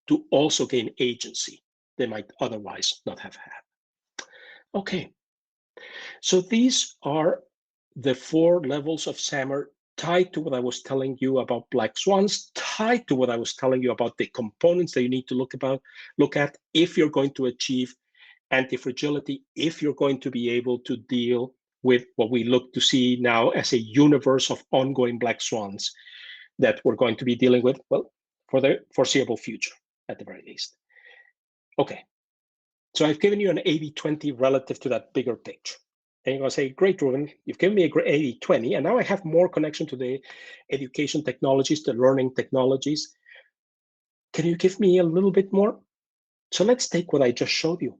to also gain agency they might otherwise not have had. Okay, so these are the 4 levels of SAMR tied to what I was telling you about black swans, tied to what I was telling you about the components that you need to look at if you're going to achieve antifragility, if you're going to be able to deal with what we look to see now as a universe of ongoing black swans that we're going to be dealing with, well, for the foreseeable future, at the very least. Okay. So I've given you an 80-20 relative to that bigger picture. And you're going to say, great, Ruben, you've given me a great 80-20, and now I have more connection to the education technologies, the learning technologies. Can you give me a little bit more? So let's take what I just showed you,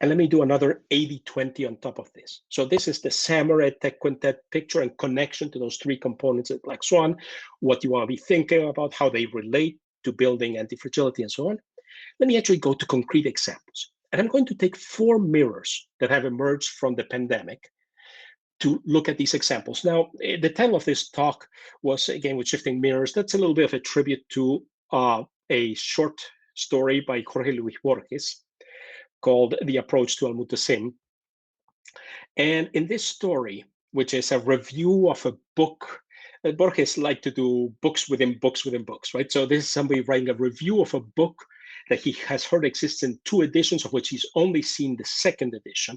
and let me do another 80-20 on top of this. So this is the SAMR EdTech Quintet picture and connection to those three components at Black Swan, what you want to be thinking about, how they relate to building antifragility and so on. Let me actually go to concrete examples. And I'm going to take 4 mirrors that have emerged from the pandemic to look at these examples. Now, the title of this talk was, again, with shifting mirrors. That's a little bit of a tribute to a short story by Jorge Luis Borges called The Approach to Al-Mutasim. And in this story, which is a review of a book, Borges liked to do books within books within books, right? So this is somebody writing a review of a book that he has heard exists in 2 editions, of which he's only seen the 2nd edition.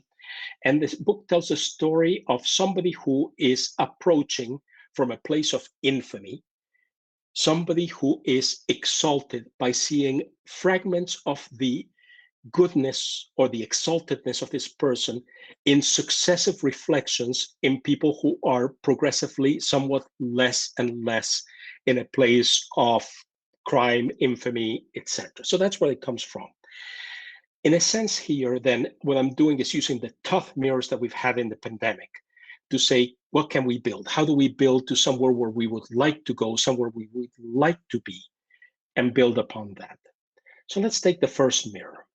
And this book tells a story of somebody who is approaching from a place of infamy, somebody who is exalted by seeing fragments of the goodness or the exaltedness of this person in successive reflections in people who are progressively somewhat less and less in a place of crime, infamy, etc. So that's where it comes from. In a sense here, then, what I'm doing is using the tough mirrors that we've had in the pandemic to say, what can we build? How do we build to somewhere where we would like to go, somewhere we would like to be, and build upon that? So let's take the first mirror.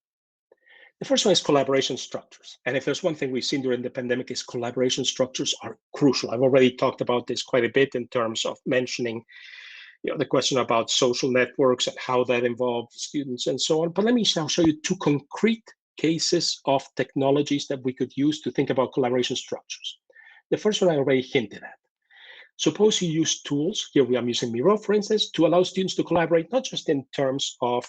The first one is collaboration structures. And if there's one thing we've seen during the pandemic is collaboration structures are crucial. I've already talked about this quite a bit in terms of mentioning the question about social networks and how that involves students and so on. But let me now show you 2 concrete cases of technologies that we could use to think about collaboration structures. The first one I already hinted at. Suppose you use tools, here I'm using Miro, for instance, to allow students to collaborate, not just in terms of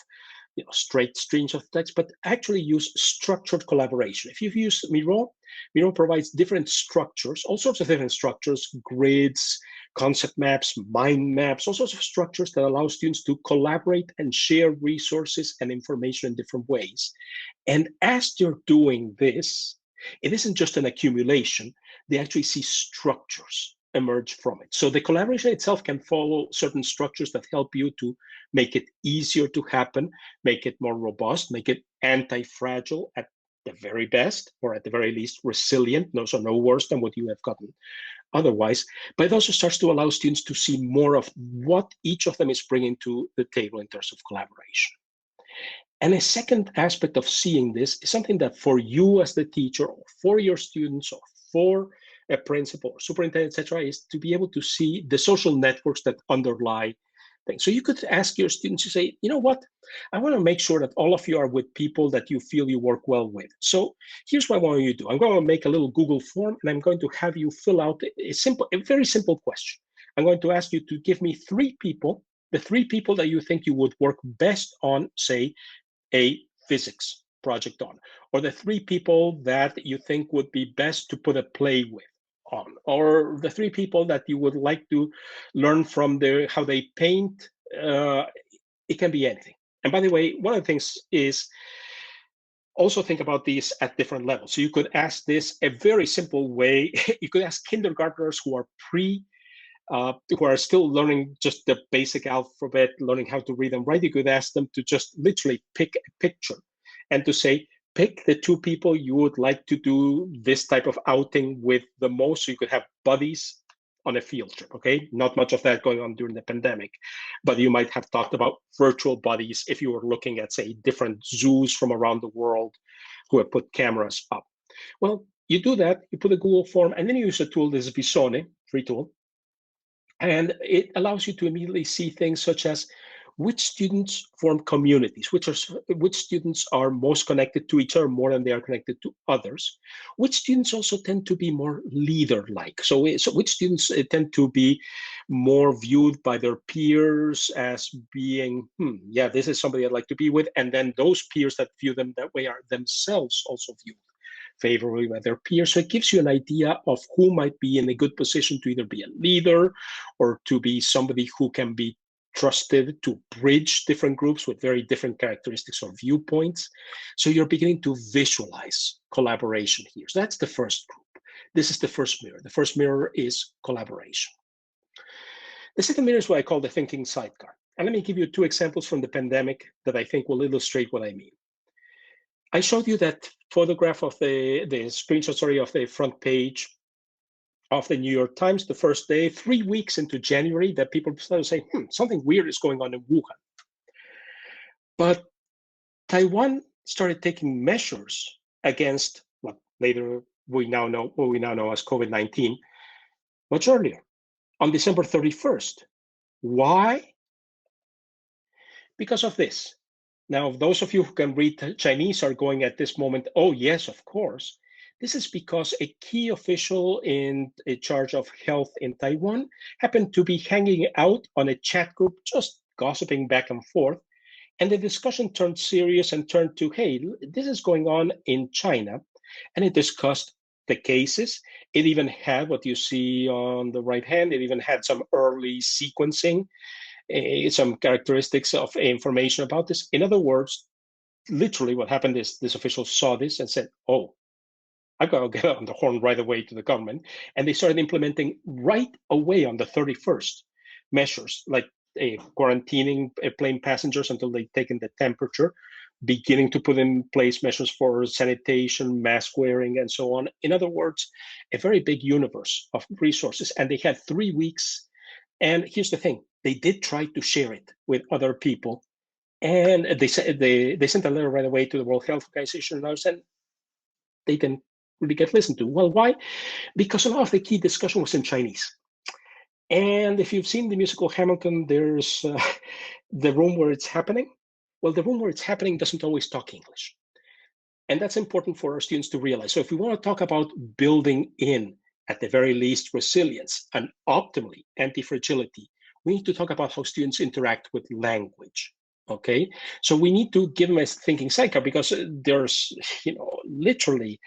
straight streams of text, but actually use structured collaboration. If you've used Miro, Miro provides different structures, all sorts of different structures, grids, concept maps, mind maps, all sorts of structures that allow students to collaborate and share resources and information in different ways. And as they're doing this, it isn't just an accumulation, they actually see structures emerge from it. So the collaboration itself can follow certain structures that help you to make it easier to happen, make it more robust, make it anti-fragile at the very best, or at the very least resilient, so no worse than what you have gotten otherwise. But it also starts to allow students to see more of what each of them is bringing to the table in terms of collaboration. And a second aspect of seeing this is something that for you as the teacher, or for your students, or for a principal or superintendent, etc., is to be able to see the social networks that underlie things. So you could ask your students to say, you know what, I want to make sure that all of you are with people that you feel you work well with. So here's what I want you to do. I'm going to make a little Google form, and I'm going to have you fill out a very simple question. I'm going to ask you to give me 3 people, the 3 people that you think you would work best on, say, a physics project on, or the 3 people that you think would be best to put a play with on, or the 3 people that you would like to learn from how they paint. It can be anything. And by the way, one of the things is also think about these at different levels. So you could ask this a very simple way. You could ask kindergartners who are who are still learning just the basic alphabet, learning how to read and write. You could ask them to just literally pick a picture and to say, pick the 2 people you would like to do this type of outing with the most. So you could have buddies on a field trip, okay? Not much of that going on during the pandemic, but you might have talked about virtual buddies if you were looking at, say, different zoos from around the world who have put cameras up. Well, you do that, you put a Google form, and then you use a tool, this is Visone, free tool, and it allows you to immediately see things such as which students form communities, which students are most connected to each other more than they are connected to others, which students also tend to be more leader-like. So which students tend to be more viewed by their peers as being, yeah, this is somebody I'd like to be with, and then those peers that view them that way are themselves also viewed favorably by their peers. So it gives you an idea of who might be in a good position to either be a leader or to be somebody who can be trusted to bridge different groups with very different characteristics or viewpoints. So you're beginning to visualize collaboration here. So that's the first group. This is the first mirror. The first mirror is collaboration. The second mirror is what I call the thinking sidecar. And let me give you 2 examples from the pandemic that I think will illustrate what I mean. I showed you that photograph of the screenshot, sorry, of the front page of the New York Times the first day, 3 weeks into January, that people started saying, something weird is going on in Wuhan. But Taiwan started taking measures against what later we now know as COVID-19 much earlier, on December 31st. Why? Because of this. Now, those of you who can read Chinese are going at this moment, oh, yes, of course. This is because a key official in charge of health in Taiwan happened to be hanging out on a chat group, just gossiping back and forth. And the discussion turned serious and turned to, hey, this is going on in China. And it discussed the cases. It even had what you see on the right hand. It even had some early sequencing, some characteristics of information about this. In other words, literally what happened is this official saw this and said, oh, I've got to get on the horn right away to the government. And they started implementing right away on the 31st measures, like quarantining plane passengers until they've taken the temperature, beginning to put in place measures for sanitation, mask wearing, and so on. In other words, a very big universe of resources. And they had 3 weeks. And here's the thing, they did try to share it with other people. And they sent a letter right away to the World Health Organization and others, and they didn't really get listened to. Well, why? Because a lot of the key discussion was in Chinese. And if you've seen the musical Hamilton, there's the room where it's happening. Well, the room where it's happening doesn't always talk English. And that's important for our students to realize. So if we want to talk about building in, at the very least, resilience and optimally antifragility, we need to talk about how students interact with language. Okay, so we need to give them a thinking sidecar, because there's, literally,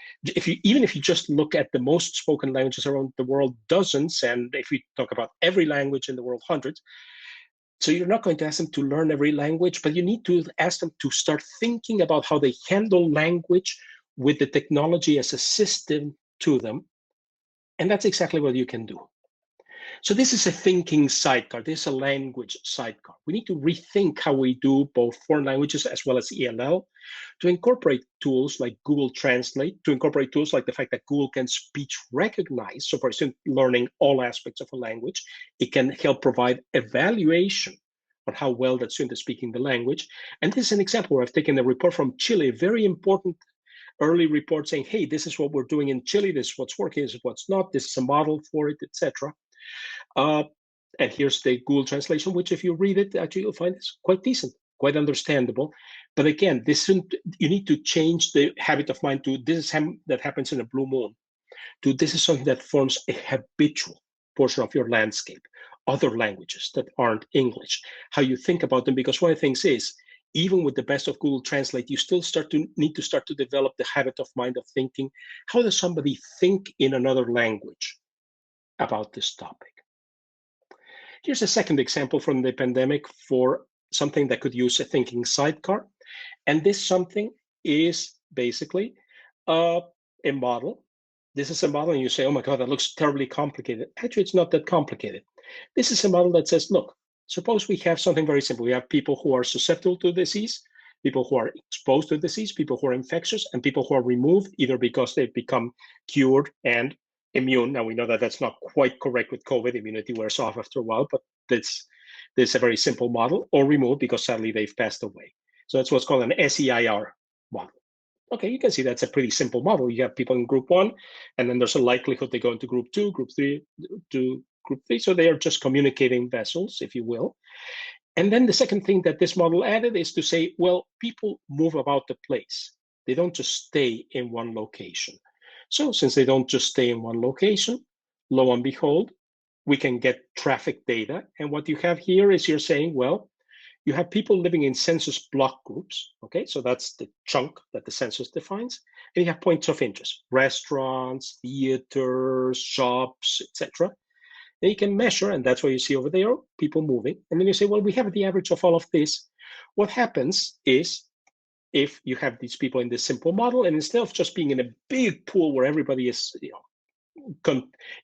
even if you just look at the most spoken languages around the world, dozens, and if we talk about every language in the world, hundreds. So you're not going to ask them to learn every language, but you need to ask them to start thinking about how they handle language with the technology as a system to them. And that's exactly what you can do. So this is a thinking sidecar. This is a language sidecar. We need to rethink how we do both foreign languages as well as ELL, to incorporate tools like Google Translate, to incorporate tools like the fact that Google can speech recognize. So for a student learning all aspects of a language, it can help provide evaluation on how well that student is speaking the language. And this is an example where I've taken a report from Chile, a very important early report saying, hey, this is what we're doing in Chile, this is what's working, this is what's not, this is a model for it, etc. And here's the Google translation, which if you read it, actually you'll find it's quite decent, quite understandable. But again, you need to change the habit of mind to this is that happens in a blue moon, to this is something that forms a habitual portion of your landscape. Other languages that aren't English, how you think about them, because one of the things is, even with the best of Google Translate, you still need to start to develop the habit of mind of thinking, how does somebody think in another language about this topic? Here's a second example from the pandemic for something that could use a thinking sidecar. And this something is basically a model. This is a model, and you say, oh my God, that looks terribly complicated. Actually, it's not that complicated. This is a model that says, look, suppose we have something very simple. We have people who are susceptible to disease, people who are exposed to disease, people who are infectious, and people who are removed either because they've become cured and immune. Now we know that that's not quite correct with COVID. Immunity wears off after a while, but this is a very simple model, or removed because sadly they've passed away. So that's what's called an SEIR model. Okay, you can see that's a pretty simple model. You have people in group 1, and then there's a likelihood they go into group 2, group 3, to group 3. So they are just communicating vessels, if you will. And then the second thing that this model added is to say, well, people move about the place. They don't just stay in one location. So since they don't just stay in one location, lo and behold, we can get traffic data. And what you have here is you're saying, well, you have people living in census block groups. Okay, so that's the chunk that the census defines. And you have points of interest, restaurants, theaters, shops, etc. And you can measure, and that's what you see over there, people moving. And then you say, well, we have the average of all of this. What happens is, if you have these people in this simple model, and instead of just being in a big pool where everybody is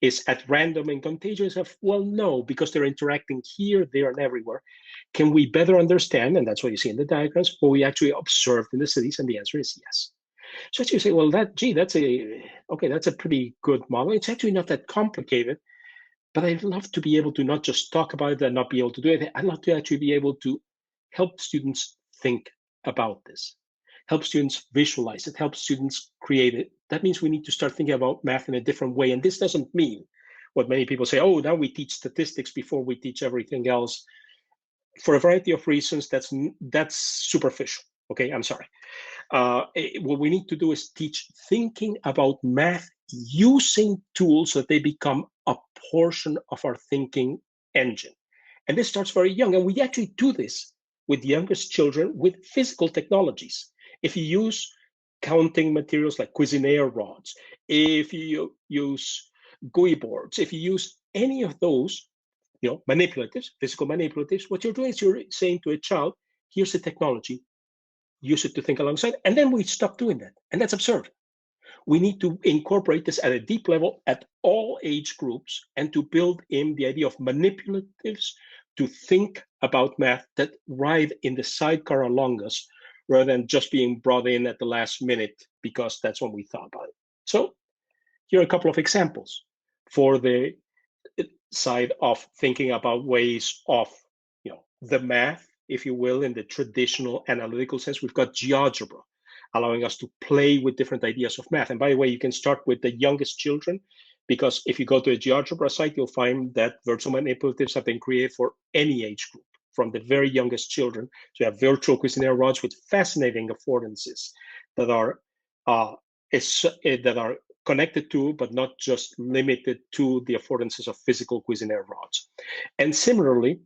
is at random and contagious? Well, no, because they're interacting here, there, and everywhere. Can we better understand, and that's what you see in the diagrams, what we actually observed in the cities? And the answer is yes. So you say, well, that's a pretty good model. It's actually not that complicated, but I'd love to be able to not just talk about it and not be able to do it. I'd love to actually be able to help students think about this, help students visualize it, help students create it. That means we need to start thinking about math in a different way. And this doesn't mean what many people say, oh, now we teach statistics before we teach everything else. For a variety of reasons, that's superficial. Okay, I'm sorry. What we need to do is teach thinking about math using tools so that they become a portion of our thinking engine. And this starts very young. And we actually do this with youngest children with physical technologies. If you use counting materials like Cuisinart rods, if you use GUI boards, if you use any of those, manipulatives, physical manipulatives, what you're doing is you're saying to a child, here's the technology, use it to think alongside. And then we stop doing that. And that's absurd. We need to incorporate this at a deep level at all age groups and to build in the idea of manipulatives to think about math that ride in the sidecar along us rather than just being brought in at the last minute because that's when we thought about it. So here are a couple of examples for the side of thinking about ways of, the math, if you will, in the traditional analytical sense. We've got GeoGebra, allowing us to play with different ideas of math. And by the way, you can start with the youngest children, because if you go to a GeoGebra site, you'll find that virtual manipulatives have been created for any age group, from the very youngest children. So you have virtual Cuisinart rods with fascinating affordances that are connected to, but not just limited to, the affordances of physical Cuisinart rods. And similarly,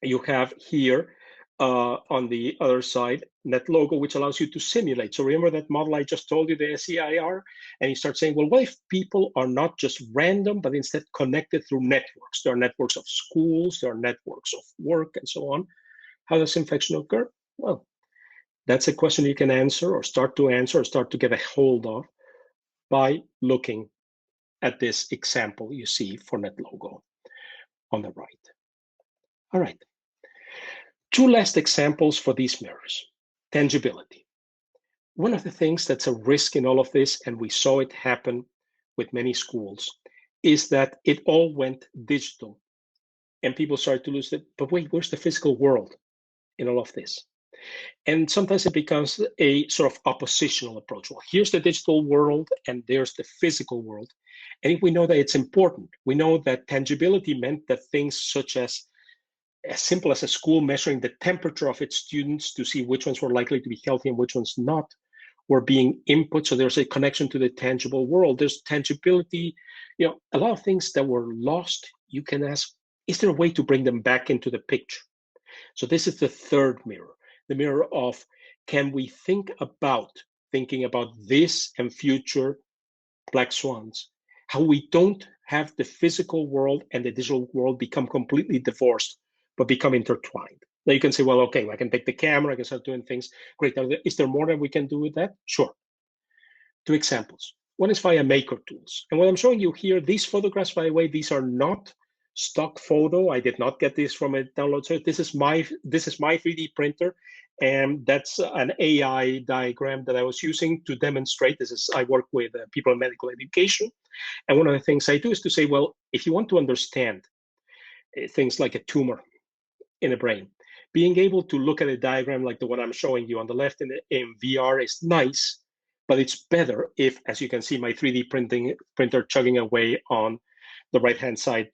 you have here on the other side, NetLogo, which allows you to simulate. So remember that model I just told you, the SEIR? And you start saying, well, what if people are not just random, but instead connected through networks? There are networks of schools, there are networks of work, and so on. How does infection occur? Well, that's a question you can answer or start to get a hold of by looking at this example you see for NetLogo on the right. All right. Two last examples for these mirrors. Tangibility. One of the things that's a risk in all of this, and we saw it happen with many schools, is that it all went digital and people started to lose it. But wait, where's the physical world in all of this? And sometimes it becomes a sort of oppositional approach. Well, here's the digital world and there's the physical world. And if we know that it's important, we know that tangibility meant that things such as simple as a school measuring the temperature of its students to see which ones were likely to be healthy and which ones not were being input. So there's a connection to the tangible world. There's tangibility, a lot of things that were lost. You can ask, is there a way to bring them back into the picture? So this is the third mirror, the mirror of, can we thinking about this and future black swans, how we don't have the physical world and the digital world become completely divorced, but become intertwined. Now you can say, well, okay, I can take the camera, I can start doing things. Great. Is there more that we can do with that? Sure. Two examples. One is via maker tools. And what I'm showing you here, these photographs, by the way, these are not stock photo. I did not get this from a download site. This is my 3D printer. And that's an AI diagram that I was using to demonstrate. I work with people in medical education. And one of the things I do is to say, well, if you want to understand things like a tumor in the brain, being able to look at a diagram like the one I'm showing you on the left in VR is nice, but it's better if, as you can see, my 3D printer chugging away on the right-hand side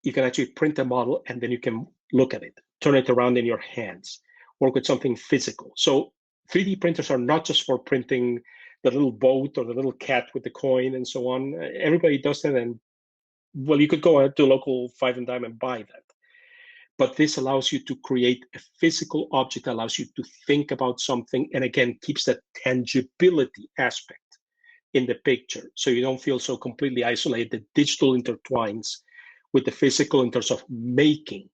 you can actually print a model and then you can look at it, turn it around in your hands, work with something physical. So 3D printers are not just for printing the little boat or the little cat with the coin and so on. Everybody does that, and well, you could go to a local Five and Dime and buy that. But this allows you to create a physical object, allows you to think about something, and again, keeps that tangibility aspect in the picture. So you don't feel so completely isolated. The digital intertwines with the physical in terms of making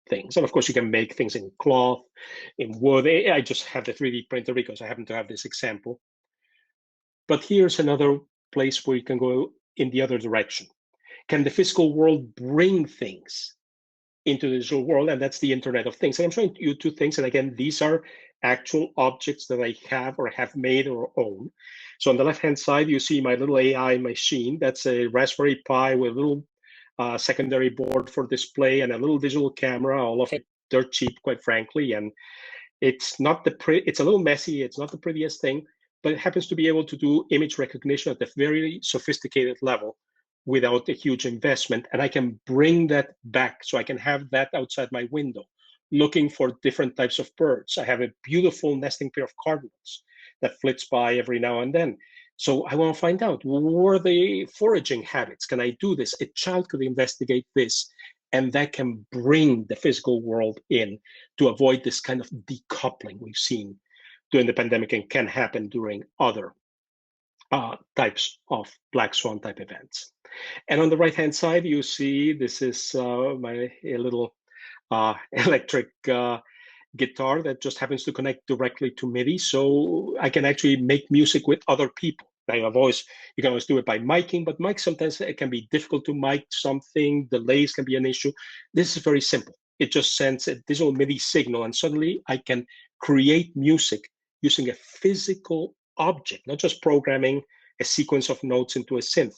things. And of course, you can make things in cloth, in wood. I just have the 3D printer because I happen to have this example. But here's another place where you can go in the other direction? Can the physical world bring things into the digital world? And that's the Internet of Things. And I'm showing you two things. And again, these are actual objects that I have or have made or own. So on the left-hand side, you see my little AI machine. That's a Raspberry Pi with a little secondary board for display and a little digital camera, all of it dirt cheap, quite frankly. And it's not it's a little messy. It's not the prettiest thing, but it happens to be able to do image recognition at a very sophisticated level without a huge investment. And I can bring that back. So I can have that outside my window, looking for different types of birds. I have a beautiful nesting pair of cardinals that flits by every now and then. So I want to find out, what are the foraging habits? Can I do this? A child could investigate this, and that can bring the physical world in to avoid this kind of decoupling we've seen during the pandemic and can happen during other types of black swan type events. And on the right-hand side, you see this is my little electric guitar that just happens to connect directly to MIDI. So I can actually make music with other people. You can always do it by miking, but mic sometimes it can be difficult to mic something. Delays can be an issue. This is very simple. It just sends a digital MIDI signal, and suddenly I can create music using a physical object, not just programming a sequence of notes into a synth,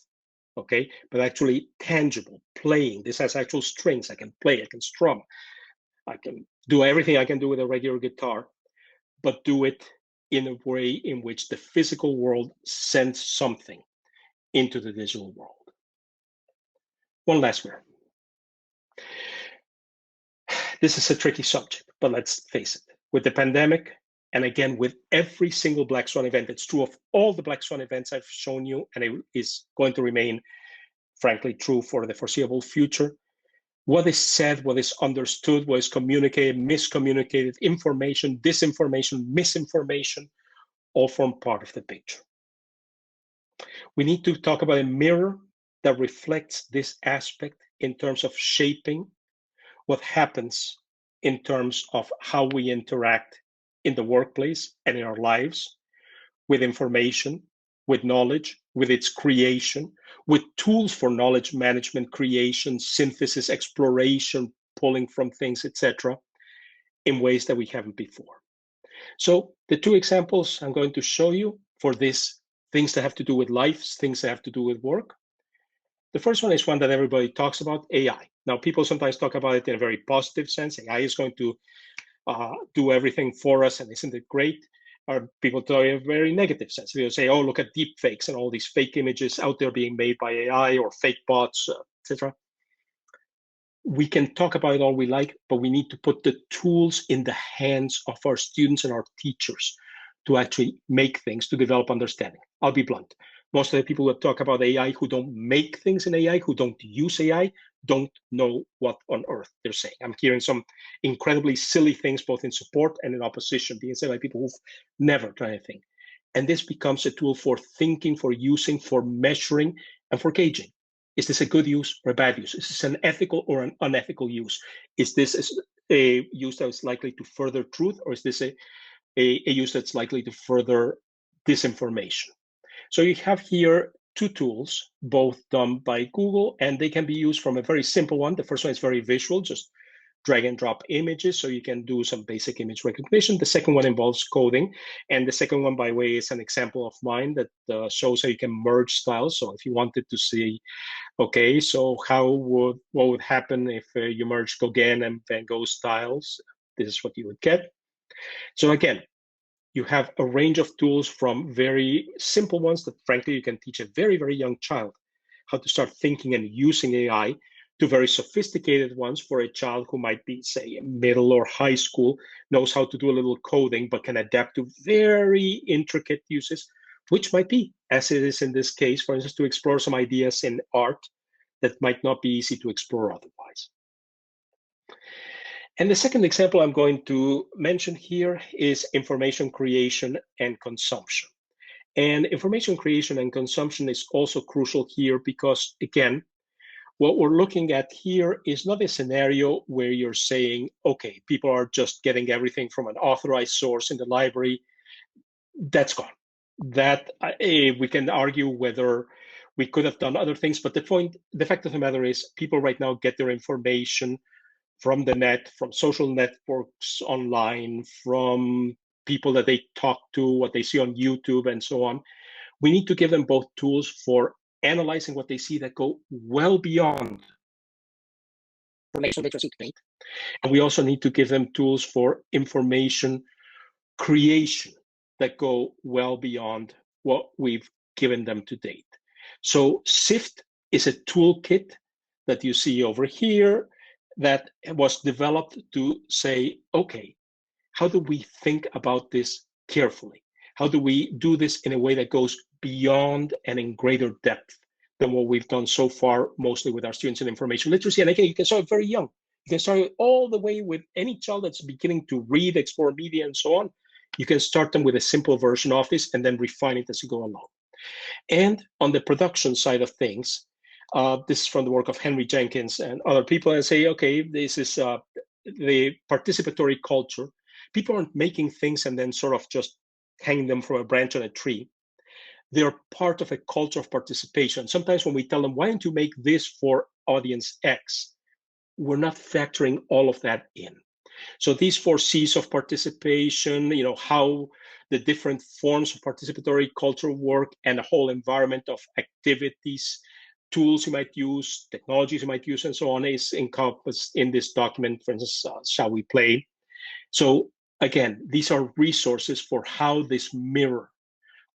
okay, but actually tangible, playing. This has actual strings. I can play, I can strum, I can do everything I can do with a regular guitar, but do it in a way in which the physical world sends something into the digital world. One last word. This is a tricky subject, but let's face it. With the pandemic, and again, with every single black swan event, it's true of all the black swan events I've shown you, and it is going to remain, frankly, true for the foreseeable future. What is said, what is understood, what is communicated, miscommunicated, information, disinformation, misinformation, all form part of the picture. We need to talk about a mirror that reflects this aspect in terms of shaping what happens in terms of how we interact in the workplace and in our lives with information, with knowledge, with its creation, with tools for knowledge management, creation, synthesis, exploration, pulling from things, etc., in ways that we haven't before. So the two examples I'm going to show you for this, things that have to do with life, things that have to do with work. The first one is one that everybody talks about, AI. Now, people sometimes talk about it in a very positive sense. AI is going to do everything for us, and isn't it great? Or people talk in a very negative sense. They'll say, oh, look at deep fakes and all these fake images out there being made by AI or fake bots, etc. We can talk about it all we like, but we need to put the tools in the hands of our students and our teachers to actually make things, to develop understanding. I'll be blunt. Most of the people who talk about AI who don't make things in AI, who don't use AI, don't know what on earth they're saying. I'm hearing some incredibly silly things, both in support and in opposition, being said by people who've never done anything. And this becomes a tool for thinking, for using, for measuring, and for gauging. Is this a good use or a bad use? Is this an ethical or an unethical use? Is this a use that is likely to further truth, or is this a use that's likely to further disinformation? So you have here two tools, both done by Google, and they can be used from a very simple one. The first one is very visual, just drag and drop images, so you can do some basic image recognition. The second one involves coding, and the second one, by the way, is an example of mine that shows how you can merge styles. So if you wanted to see, okay, so what would happen if you merge Gauguin and Van Gogh styles? This is what you would get. So again, you have a range of tools from very simple ones that, frankly, you can teach a very, very young child how to start thinking and using AI, to very sophisticated ones for a child who might be, say, middle or high school, knows how to do a little coding, but can adapt to very intricate uses, which might be, as it is in this case, for instance, to explore some ideas in art that might not be easy to explore otherwise. And the second example I'm going to mention here is information creation and consumption. And information creation and consumption is also crucial here because, again, what we're looking at here is not a scenario where you're saying, okay, people are just getting everything from an authorized source in the library. That's gone. that we can argue whether we could have done other things, but the fact of the matter is people right now get their information from the net, from social networks online, from people that they talk to, what they see on YouTube and so on. We need to give them both tools for analyzing what they see that go well beyond information literacy debate. And we also need to give them tools for information creation that go well beyond what we've given them to date. So SIFT is a toolkit that you see over here that was developed to say, okay, how do we think about this carefully? How do we do this in a way that goes beyond and in greater depth than what we've done so far, mostly with our students in information literacy? And again, you can start very young. You can start all the way with any child that's beginning to read, explore media, and so on. You can start them with a simple version of this and then refine it as you go along. And on the production side of things, this is from the work of Henry Jenkins and other people, and say, okay, this is the participatory culture. People aren't making things and then sort of just hanging them from a branch on a tree. They're part of a culture of participation. Sometimes when we tell them, why don't you make this for audience X? We're not factoring all of that in. So these 4 C's of participation, how the different forms of participatory culture work and the whole environment of activities, tools you might use, technologies you might use, and so on is encompassed in this document. For instance, Shall We Play? So again, these are resources for how this mirror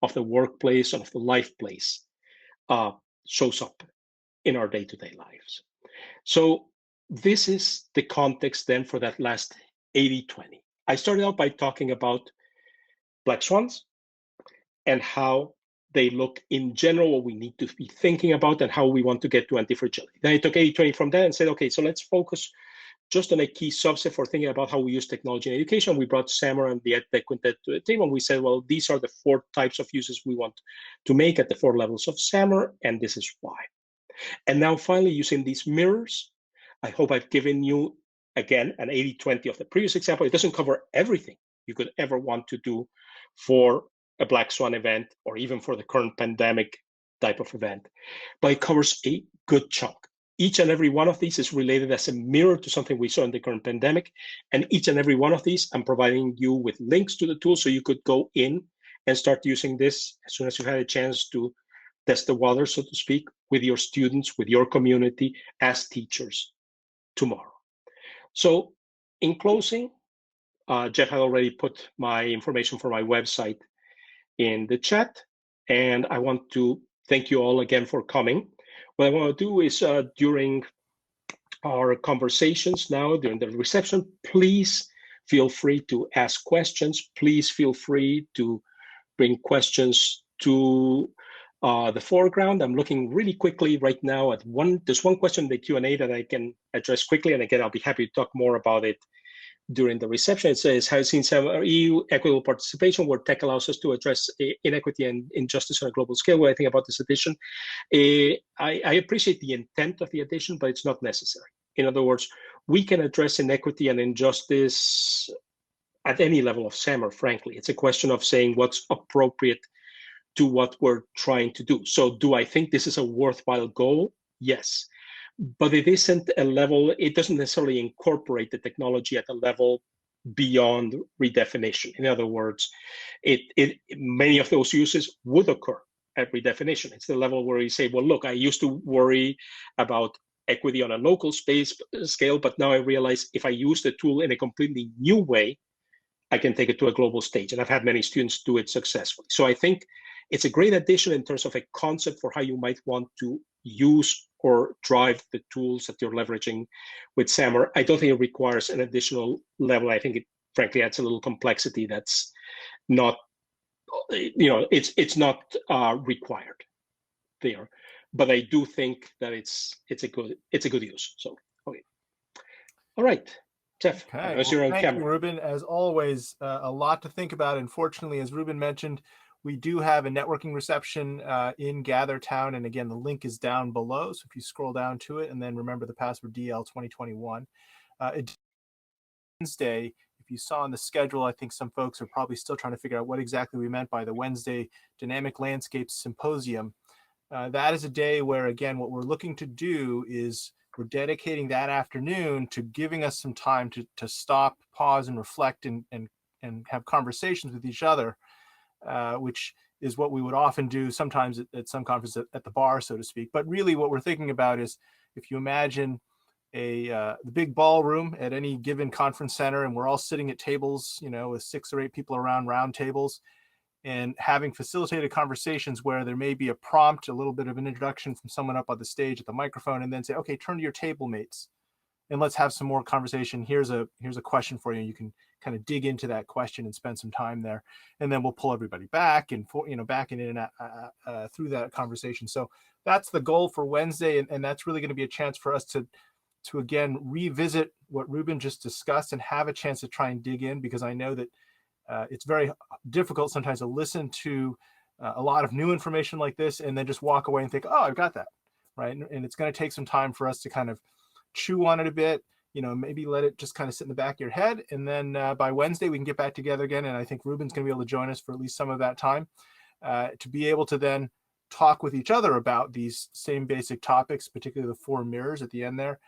of the workplace and of the life place shows up in our day-to-day lives. So this is the context then for that last 80-20. I started out by talking about black swans and how they look in general, what we need to be thinking about and how we want to get to antifragility. Then I took 80-20 from that and said, okay, so let's focus just on a key subset for thinking about how we use technology in education. We brought SAMR and the EdTech Quintet to the table, and we said, well, these are the 4 types of uses we want to make at the 4 levels of SAMR, and this is why. And now finally, using these mirrors, I hope I've given you, again, an 80-20 of the previous example. It doesn't cover everything you could ever want to do for a Black Swan event or even for the current pandemic type of event, but it covers a good chunk. Each and every one of these is related as a mirror to something we saw in the current pandemic. And each and every one of these, I'm providing you with links to the tool so you could go in and start using this as soon as you've had a chance to test the water, so to speak, with your students, with your community as teachers tomorrow. So in closing, Jeff had already put my information for my website in the chat, and I want to thank you all again for coming. What I want to do is during our conversations now, during the reception, please feel free to ask questions. Please feel free to bring questions to the foreground. I'm looking really quickly right now at there's one question in the Q&A that I can address quickly, and again, I'll be happy to talk more about it during the reception. It says, has seen some EU equitable participation where tech allows us to address inequity and injustice on a global scale. What I think about this edition, I appreciate the intent of the edition, but it's not necessary. In other words, we can address inequity and injustice at any level of SAMR, frankly. It's a question of saying what's appropriate to what we're trying to do. So do I think this is a worthwhile goal? Yes. But it isn't a level, it doesn't necessarily incorporate the technology at a level beyond redefinition. In other words, many of those uses would occur at redefinition. It's the level where you say, well, look, I used to worry about equity on a local scale, but now I realize if I use the tool in a completely new way, I can take it to a global stage. And I've had many students do it successfully. So I think it's a great addition in terms of a concept for how you might want to use or drive the tools that you're leveraging with SAMR. I don't think it requires an additional level. I think it frankly adds a little complexity that's not, it's not required there. But I do think that it's a good use. So okay, all right. Jeff, okay. Well, thank you, Ruben. As always, a lot to think about. Unfortunately, as Ruben mentioned, we do have a networking reception in GatherTown. And again, the link is down below. So if you scroll down to it and then remember the password DL2021. Wednesday, if you saw on the schedule, I think some folks are probably still trying to figure out what exactly we meant by the Wednesday Dynamic Landscapes Symposium. That is a day where, again, what we're looking to do is we're dedicating that afternoon to giving us some time to stop, pause, and reflect and have conversations with each other, which is what we would often do sometimes at some conference at the bar, so to speak. But really what we're thinking about is, if you imagine the big ballroom at any given conference center, and we're all sitting at tables, with 6 or 8 people around round tables, and having facilitated conversations where there may be a prompt, a little bit of an introduction from someone up on the stage at the microphone, and then say, okay, turn to your table mates and let's have some more conversation. Here's a question for you. You can kind of dig into that question and spend some time there, and then we'll pull everybody back and back and in and through that conversation. So that's the goal for Wednesday, and that's really going to be a chance for us to again revisit what Ruben just discussed and have a chance to try and dig in, because I know that it's very difficult sometimes to listen to a lot of new information like this and then just walk away and think, oh, I've got that, right? And it's going to take some time for us to kind of chew on it a bit, maybe let it just kind of sit in the back of your head. And then by Wednesday, we can get back together again. And I think Ruben's going to be able to join us for at least some of that time to be able to then talk with each other about these same basic topics, particularly the 4 mirrors at the end there,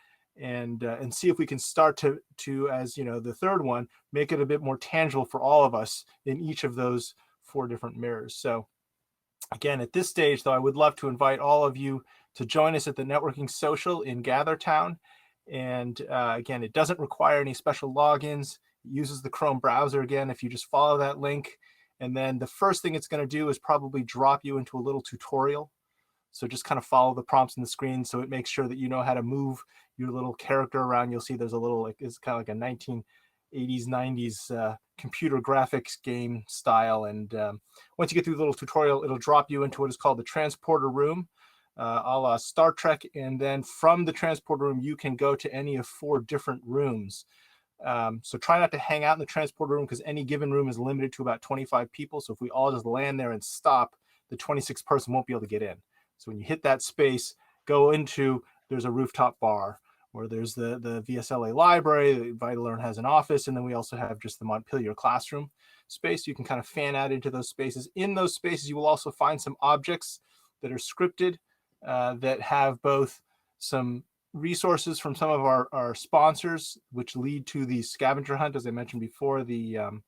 and see if we can start to as the third one, make it a bit more tangible for all of us in each of those 4 different mirrors. So again, at this stage, though, I would love to invite all of you to join us at the Networking Social in GatherTown. And again, it doesn't require any special logins. It uses the Chrome browser again. If you just follow that link, and then the first thing it's going to do is probably drop you into a little tutorial. So just kind of follow the prompts on the screen, so it makes sure that you know how to move your little character around. You'll see there's a little, it's kind of like a 1980s, 90s computer graphics game style. And once you get through the little tutorial, it'll drop you into what is called the transporter room, a la Star Trek. And then from the transporter room, you can go to any of 4 different rooms. So try not to hang out in the transporter room, because any given room is limited to about 25 people. So if we all just land there and stop, the 26th person won't be able to get in. So when you hit that space, go into, there's a rooftop bar, or there's the VSLA library. Vita-Learn has an office, and then we also have just the Montpelier classroom space. You can kind of fan out into those spaces. In those spaces, you will also find some objects that are scripted that have both some resources from some of our sponsors, which lead to the scavenger hunt. As I mentioned before, the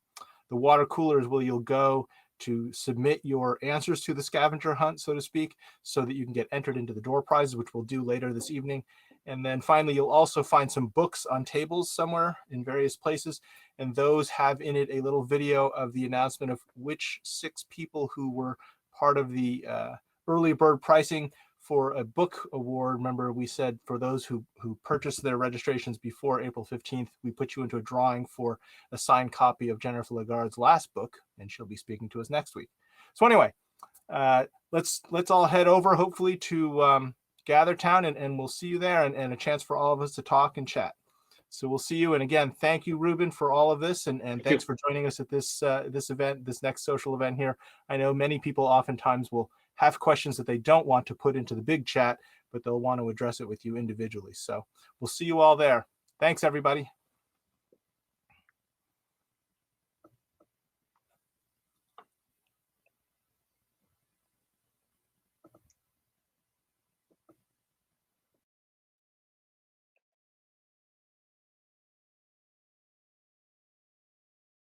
water cooler is where you'll go to submit your answers to the scavenger hunt, so to speak, so that you can get entered into the door prizes, which we'll do later this evening. And then finally, you'll also find some books on tables somewhere in various places, and those have in it a little video of the announcement of which 6 people who were part of the early bird pricing for a book award. Remember, we said for those who purchased their registrations before April 15th, we put you into a drawing for a signed copy of Jennifer Lagarde's last book, and she'll be speaking to us next week. So anyway, let's all head over, hopefully, to GatherTown, and we'll see you there, and a chance for all of us to talk and chat. So we'll see you. And again, thank you, Ruben, for all of this, and thanks for joining us at this event, this next social event here. I know many people oftentimes will have questions that they don't want to put into the big chat, but they'll want to address it with you individually. So we'll see you all there. Thanks, everybody.